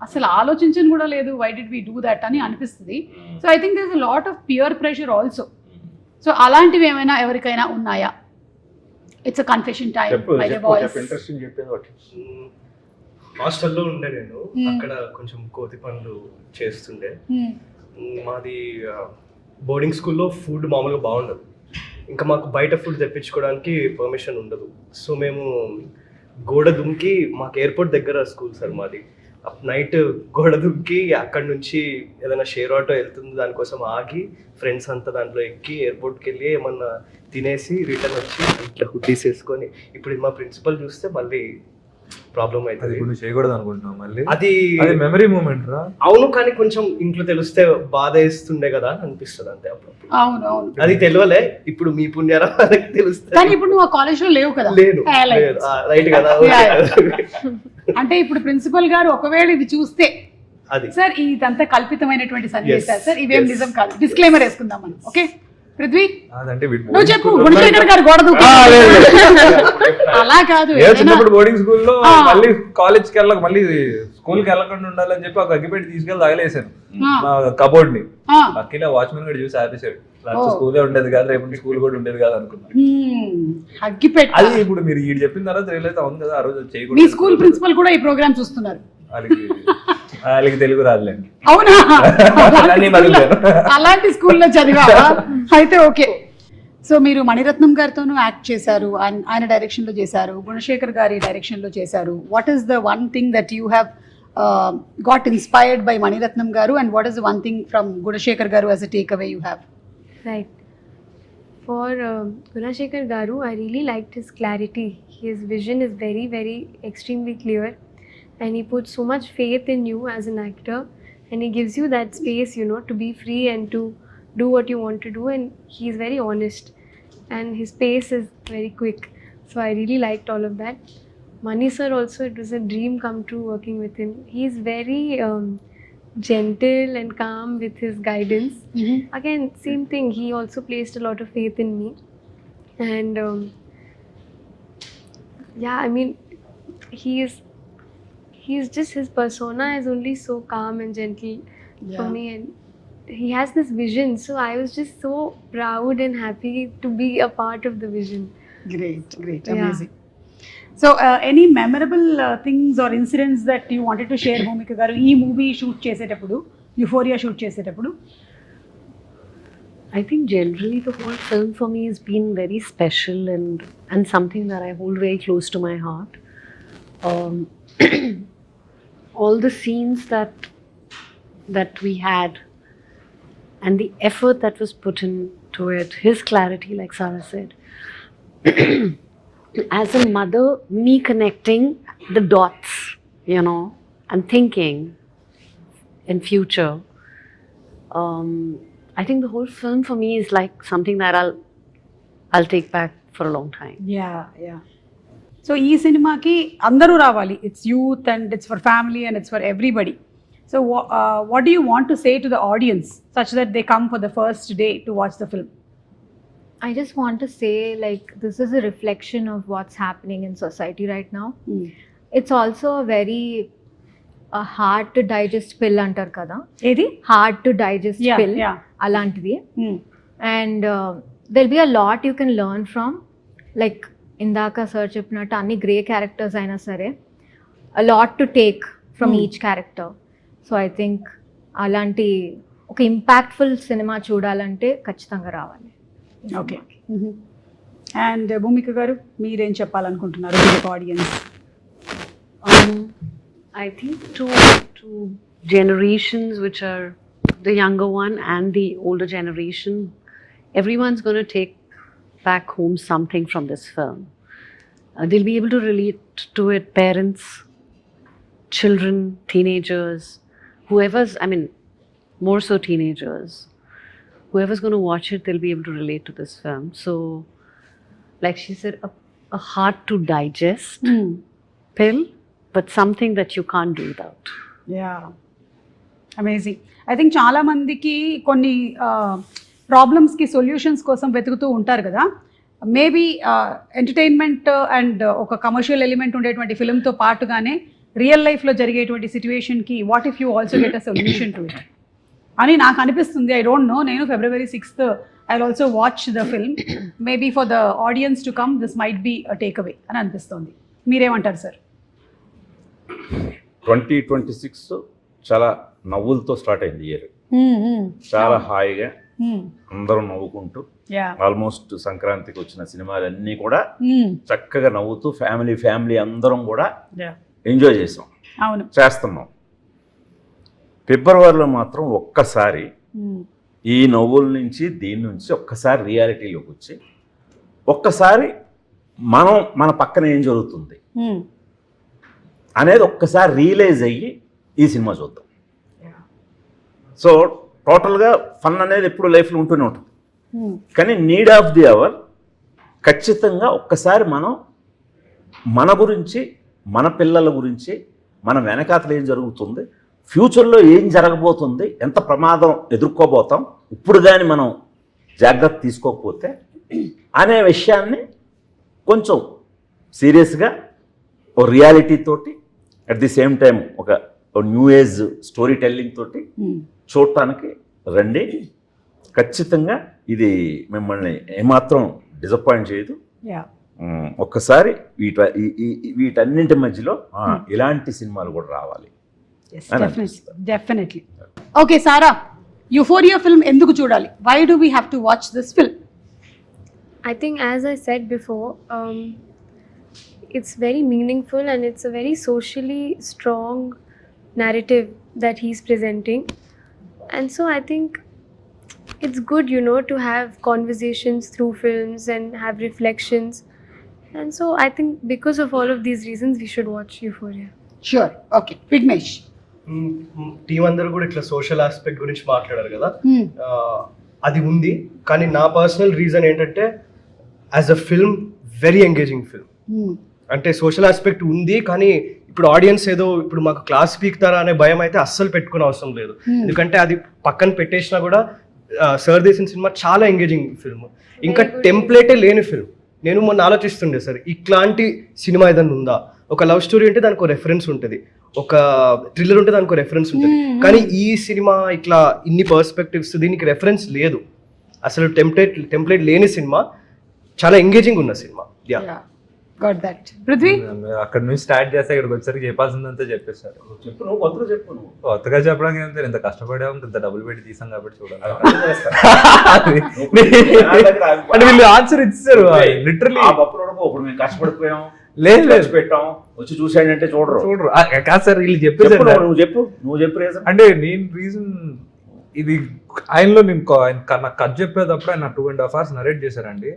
అసలు ఆలోచించని కూడా లేదు, why did we do that అని అనిపిస్తుంది. So I think there is a lot of peer pressure also. So అలాంటివి ఏమైనా ఎవరికైనా ఉన్నాయా? It's a confession time by the boys. హాస్టల్లో ఉండే నేను, అక్కడ కొంచెం కోతి పనులు చేస్తుండే. మాది బోర్డింగ్ స్కూల్లో ఫుడ్ మామూలుగా బాగుండదు, ఇంకా మాకు బయట ఫుడ్ తెప్పించుకోవడానికి పర్మిషన్ ఉండదు. సో మేము గోడ దుంకి, మాకు ఎయిర్పోర్ట్ దగ్గర స్కూల్ సార్ మాది, నైట్ గోడ దుంకి అక్కడ నుంచి ఏదైనా షేర్ ఆటో వెళ్తుంది దానికోసం ఆగి ఫ్రెండ్స్ అంతా దాంట్లో ఎక్కి ఎయిర్పోర్ట్కి వెళ్ళి ఏమన్నా తినేసి రిటర్న్ వచ్చి ఇట్లా హుడ్డీస్ వేసుకొని. ఇప్పుడు మా ప్రిన్సిపల్ చూస్తే మళ్ళీ ప్రాబ్లం అవుతుంది. ఇప్పుడు చేయకూడదు అనుకుంటున్నాం మళ్ళీ. అది మెమరీ మూమెంట్ రా. అవును, కానీ కొంచెం ఇంట్లో తెలిస్తే బాధ వేస్తుండే కదా అనిపిస్తుంది అంతే అప్పుడప్పుడు. అవును అవును, అది తెలియలే, ఇప్పుడు మీ పుణ్యారా తెలుస్తుంది. కానీ ఇప్పుడు నువ్వు ఆ కాలేజ్ లో లేవు కదా. లేదు రైట్ కదా. అంటే ఇప్పుడు ప్రిన్సిపల్ గారు ఒకవేళ ఇది చూస్తే, అది సార్ ఇదంతా కల్పితమైనటువంటి సన్నివేశాలు సార్, ఇవేం నిజం కాదు, డిస్క్లైమర్ వేసుకుందాం మనం. ఓకే పృథ్వీ, నువ్వు చెప్పు. గుణశేఖర్ గారు గోడ దూకు. అలా కాదు, చిన్నప్పుడు బోర్డింగ్ స్కూల్లో మళ్ళీ కాలేజ్కి వెళ్ళక మళ్ళీ స్కూల్కి వెళ్ళకుండా ఉండాలని చెప్పి ఒక అగ్గిపెట్టి తీసుకెళ్ళి తగలేసాను నా కబోర్డ్ ని. అఖిల వాచ్మెన్ కూడా చూసి ఆపేసాడు. స్కూలే ఉండేది కాదు, రేపు స్కూల్ కూడా ఉండేది కాదు అనుకున్నాను. అగ్గిపెట్టి అది ఇప్పుడు మీరు ఈ చెప్పిన తర్వాత రియలైజ్ అవును కదా, ఆ రోజు మీ చేయకూడదు. స్కూల్ ప్రిన్సిపల్ కూడా ఈ ప్రోగ్రామ్ చూస్తున్నారు. వాళ్ళకి తెలుగు రాదులేండి. అవునా, అలాంటి స్కూల్లో చదివావా? అయితే ఓకే. సో మీరు మణిరత్నం గారితోనూ యాక్ట్ చేశారు, ఆయన డైరెక్షన్ లో చేశారు, గుణశేఖర్ గారి డైరెక్షన్ లో చేశారు. What is the one thing that you have got inspired by Mani Ratnam గారు, and what is the one thing from Gunasekhar గారు as a take away you have? Right. For Gunashekhar Garu, I really liked his clarity. His vision is very, very extremely clear, and he puts so much faith in you as an actor, and he gives you that space, you know, to be free and to do what you want to do. And he's very honest, and his pace is very quick. So I really liked all of that. Mani sir also, it was a dream come true working with him. He's very gentle and calm with his guidance. Again, same thing, he also placed a lot of faith in me, and yeah, I mean, he's just, his persona is only so calm and gentle for me, and he has this vision, so I was just so proud and happy to be a part of the vision. Great, amazing. So any memorable things or incidents that you wanted to share, Bhumika garu, ee movie shoot chesetappudu, Euphoria shoot chesetappudu? I think generally the whole film for me has been very special and something that I hold very close to my heart. All the scenes that we had and the effort that was put into it, his clarity, like Sarah said. As a mother, me connecting the dots, you know, and thinking in future. I think the whole film for me is like something that I'll take back for a long time. Yeah so ఈ సినిమాకి అందరూ రావాలి. It's youth and it's for family and it's for everybody. So what do you want to say to the audience such that they come for the first day to watch the film? I just want to say, like, this is a reflection of what's happening in society right now. It's also a very hard to digest pill antar kada. ఏది? Hard to digest Yeah, pill. yeah. Alantidi. And there'll be a lot you can learn from. Like, indaka sir cheppinattu anni grey characters aina sare, a lot to take from each character. So I think alanti oka impactful cinema చూడాలంటే ఖచ్చితంగా రావాలి. Okay. And Bhumika గారు మీరేం చెప్పాలనుకుంటున్నారు audience? I think to generations which are the younger one and the older generation, everyone's going to take back home something from this film. They'll be able to relate to it, parents, children, teenagers, whoever's, I mean, more so teenagers. Whoever's going to watch it, they'll be able to relate to this film. So, like she said, a hard to digest pill, but something that you can't do without. Yeah amazing. I think చాలా మందికి కొన్ని ప్రాబ్లమ్స్కి solutions కోసం వెతుకుతూ ఉంటారు కదా. Maybe entertainment and ఒక commercial element ఉండేటువంటి ఫిల్మ్తో పాటుగానే రియల్ లైఫ్లో జరిగేటువంటి సిచ్యువేషన్కి what if you also get a solution to it అని నాకు అనిపిస్తుంది. I don't know. నేను February 6th I will also watch the film. Maybe for the audience to come this might be a take away అని అనిపిస్తుంది. మీరేమంటారు sir? 2026 చాలా నవ్వులతో start అయింది ఇయర్. చాలా హాయిగా అందరూ నవ్వుకుంటూ ఆల్మోస్ట్ సంక్రాంతికి వచ్చిన సినిమాలన్నీ కూడా చక్కగా నవ్వుతూ ఫ్యామిలీ అందరం కూడా ఎంజాయ్ చేసాం, చేస్తున్నాం. ఫిబ్రవరిలో మాత్రం ఒక్కసారి ఈ నవ్వుల నుంచి దీని నుంచి ఒక్కసారి రియాలిటీలోకి వచ్చి ఒక్కసారి మన పక్కన ఏం జరుగుతుంది అనేది ఒక్కసారి రియలైజ్ అయ్యి ఈ సినిమా చూద్దాం. సో టోటల్గా ఫన్ అనేది ఎప్పుడు లైఫ్లో ఉంటూనే ఉంటుంది, కానీ నీడ్ ఆఫ్ ది అవర్ ఖచ్చితంగా ఒక్కసారి మన గురించి, మన పిల్లల గురించి, మన వెనకాతలు ఏం జరుగుతుంది, ఫ్యూచర్లో ఏం జరగబోతుంది, ఎంత ప్రమాదం ఎదుర్కోబోతాం ఇప్పుడు కానీ మనం జాగ్రత్త తీసుకోకపోతే అనే విషయాన్ని కొంచెం సీరియస్గా ఓ రియాలిటీ తోటి అట్ ది సేమ్ టైం ఒక న్యూ ఏజ్ స్టోరీ టెల్లింగ్ తోటి చూడటానికి రండి. ఖచ్చితంగా ఇది మిమ్మల్ని ఏమాత్రం డిసప్పాయింట్ చేయదు. ఒక్కసారి వీటన్నింటి మధ్యలో ఇలాంటి సినిమాలు కూడా రావాలి. Definitely. Okay Sara, Euphoria film ఎందుకు చూడాలి? Why do we have to watch this film? I think, as I said before, it's very meaningful and it's a very socially strong narrative that he's presenting. And so I think it's good, to have conversations through films and have reflections. And so I think because of all of these reasons, we should watch Euphoria. Sure. Okay. Vignesh. Team అందరూ కూడా ఇట్లా social aspect గురించి మాట్లాడారు కదా, అది ఉంది. కానీ నా పర్సనల్ రీజన్ ఏంటంటే as a film very engaging film. అంటే సోషల్ ఆస్పెక్ట్ ఉంది, కానీ ఇప్పుడు ఆడియన్స్ ఏదో ఇప్పుడు మాకు క్లాస్ పీకుతారా అనే భయం అయితే అస్సలు పెట్టుకునే అవసరం లేదు. ఎందుకంటే అది పక్కన పెట్టేసినా కూడా సార్ తీసిన సినిమా చాలా ఎంగేజింగ్ ఫిల్మ్, ఇంకా టెంప్లేటే లేని ఫిల్మ్. నేను మొన్న ఆలోచిస్తుండే సార్, ఇట్లాంటి సినిమా ఏదైనా ఉందా? ఒక లవ్ స్టోరీ ఉంటే దానికి ఒక రెఫరెన్స్ ఉంటుంది, ఒక థ్రిల్లర్ ఉంటే దానికి ఒక రెఫరెన్స్ ఉంటుంది, కానీ ఈ సినిమా ఇట్లా ఇన్ని పర్స్పెక్టివ్స్, దీనికి రెఫరెన్స్ లేదు అసలు. టెంప్లేట్ లేని సినిమా, చాలా ఎంగేజింగ్ ఉన్న సినిమా. Got that. పృథ్వీ, అక్కడ నుంచి స్టార్ట్ చేస్తే ఇక్కడికి వచ్చేసరికి చెప్పాల్సిందంతా చెప్పేశారు. చెప్పు, నువ్వు కొత్తగా చెప్పు. నువ్వు కొత్తగా చెప్పడానికి ఏం ఇంత కష్టపడాము, ఇంత డబ్బులు పెట్టి తీసాం కాబట్టి చూడాలి. అంటే వీళ్ళు ఆన్సర్ ఇచ్చారు లిటరలీ. ఇప్పుడు మేము కష్టపడిపోయాం, లేదు పెట్టాం, వచ్చి చూసాడంటే చూడరు. కాదు సార్, వీళ్ళు చెప్పేసారు. నువ్వు చెప్పు రీజన్. అంటే నేను రీజన్ ఇది ఆయనలో నేను నాకు కథ చెప్పేటప్పుడు ఆయన 2.5 hours నరేట్ చేశారండి.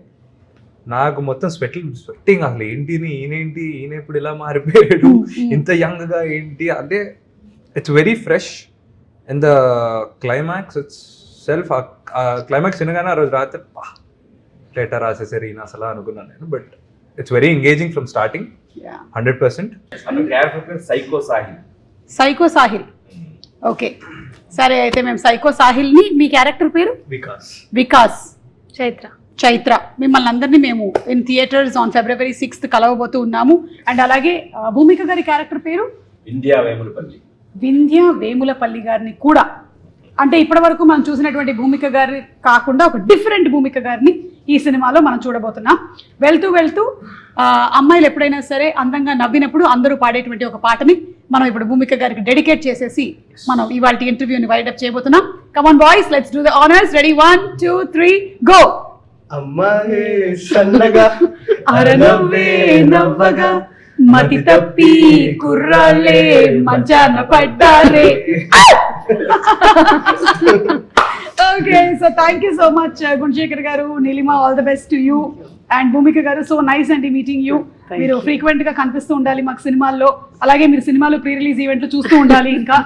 నాకు మొత్తం స్వెట్టింగ్, అసలు ఈయన ఇప్పుడు ఇలా మారిపోయాడు, ఇంత యంగ్ గా ఏంటి అంటే it's very fresh and the climax it's self climax వినగానే ఆ రోజు రాత్రి లెటర్ రాసేసారు ఈయన అసలు అనుకున్నాను నేను. But it's very engaging from starting 100%. Character పేరు psycho Sahil. Psycho Sahil. Okay, సరే అయితే మేము సైకో సాహిల్ని, మీ క్యారెక్టర్ పేరు వికాస్ చైత్ర, మిమ్మల్ని అందరినీ మేము in theatres on February 6th కలవబోతూ ఉన్నాము. అండ్ అలాగే భూమిక గారి క్యారెక్టర్ పేరు వింధ్య వేములపల్లి గారిని కూడా, అంటే ఇప్పటి వరకు మనం చూసినటువంటి భూమిక గారి కాకుండా ఒక డిఫరెంట్ భూమిక గారిని ఈ సినిమాలో మనం చూడబోతున్నాం. వెళ్తూ వెళ్తూ అమ్మాయిలు ఎప్పుడైనా సరే అందంగా నవ్వినప్పుడు అందరూ పాడేటువంటి ఒక పాటని మనం ఇప్పుడు భూమిక గారికి డెడికేట్ చేసేసి మనం ఇవాళ ఇంటర్వ్యూని వైడప్ చేయబోతున్నాం. Come on boys, let's do the honours. Ready, 1 2 3 go. అమ్మాయే సన్నగా అరనవ్వే నవ్వగా మతి తప్పి కుర్రాలే మంచాన పడ్డారే. Okay, so thank you so much Gunasekhar గారు, Neelima, all the best to you. And Bhumika గారు, సో నైస్ అండి మీటింగ్ యూ. మీరు ఫ్రీక్వెంట్ గా కనిపిస్తూ ఉండాలి మాకు సినిమాల్లో, అలాగే మీరు సినిమాలు ప్రీ రిలీజ్ ఈవెంట్లు చూస్తూ ఉండాలి ఇంకా.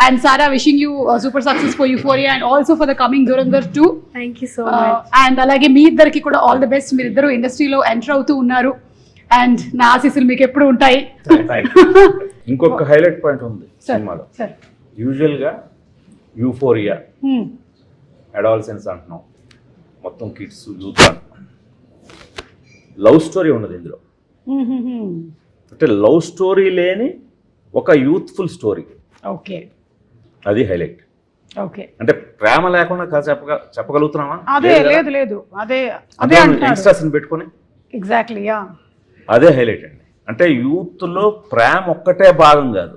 And Sara, wishing you super success for Euphoria and also for the coming Dhurandhar 2. Thank you so much. And అలాగే మీ ఇద్దరికి కూడా ఆల్ ద బెస్ట్. మీరిద్దరు ఇండస్ట్రీలో ఎంటర్ అవుతూ ఉన్నారు అండ్ నా ఆశీస్సులు మీకు ఎప్పుడు ఉంటాయి. ఇంకొక హైలైట్ పాయింట్ ఉంది సినిమాలో. యూజువల్ గా యూఫోరియా అడాలసెన్స్ అంటున్నాం, మొత్తం కిడ్స్ యూత్ అంటున్నాం. లవ్ స్టోరీ ఉన్నది ఇందులో. అంటే లవ్ స్టోరీ లేని ఒక యూత్ఫుల్ స్టోరీ. ఓకే, అది హైలైట్. ఓకే, అంటే ప్రేమ లేకుండా చెప్పగలుగుతున్నామా? అదే లేదు లేదు, అదే అదే యంగ్స్టర్స్ పెట్టుకొని ఎగ్జాక్ట్లీ, యా, అదే హైలైట్ అండి. అంటే యూత్ లో ప్రేమ ఒక్కటే భాగం కాదు,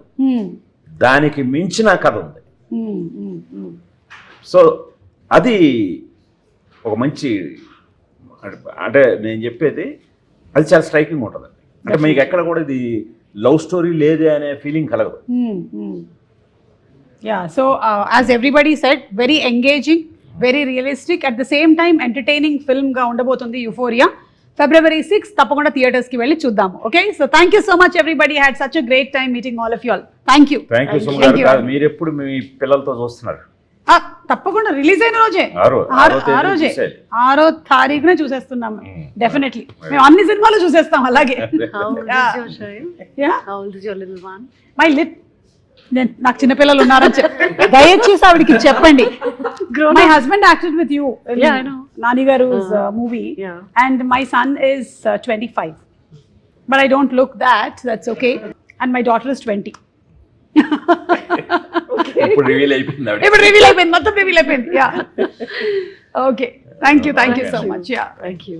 దానికి మించిన కథ ఉంది. సో అది ఒక మంచి, అంటే నేను చెప్పేది అది చాలా స్ట్రైకింగ్ ఉంటుంది. అంటే మీకు ఎక్కడ కూడా ఇది లవ్ స్టోరీ లేదే అనే ఫీలింగ్ కలగదు. Yeah, so as everybody said, very engaging, very realistic, at the same time entertaining film గా ఉండబోతుంది యూఫోరియా. February 6th తప్పకుండా థియేటర్స్ కి వెళ్ళి చూద్దాము. Okay, so thank you so much everybody, had such a great time meeting all of you all. Thank you so much. మీరు ఎప్పుడు మీ పిల్లలతో చూస్తున్నారు? తప్పకుండా రిలీజ్ అయిన రోజే, 6వ తారీఖునే చూసేస్తున్నాం. డెఫినెట్లీ మేము అన్ని సినిమాలు చూసేస్తాం అలాగే. మై లిట్, నాకు చిన్నపిల్లలు ఉన్నారని దయచేసి ఆవిడకి చెప్పండి. My husband acted with you Nani గారు movie and my son is 25, but I don't look that's okay. And my daughter is 20. ఇప్పుడు రివీల్ అయిపోయింది, మొత్తం రివీల్ అయిపోయింది. Yeah, okay, thank you so much. Yeah, thank you.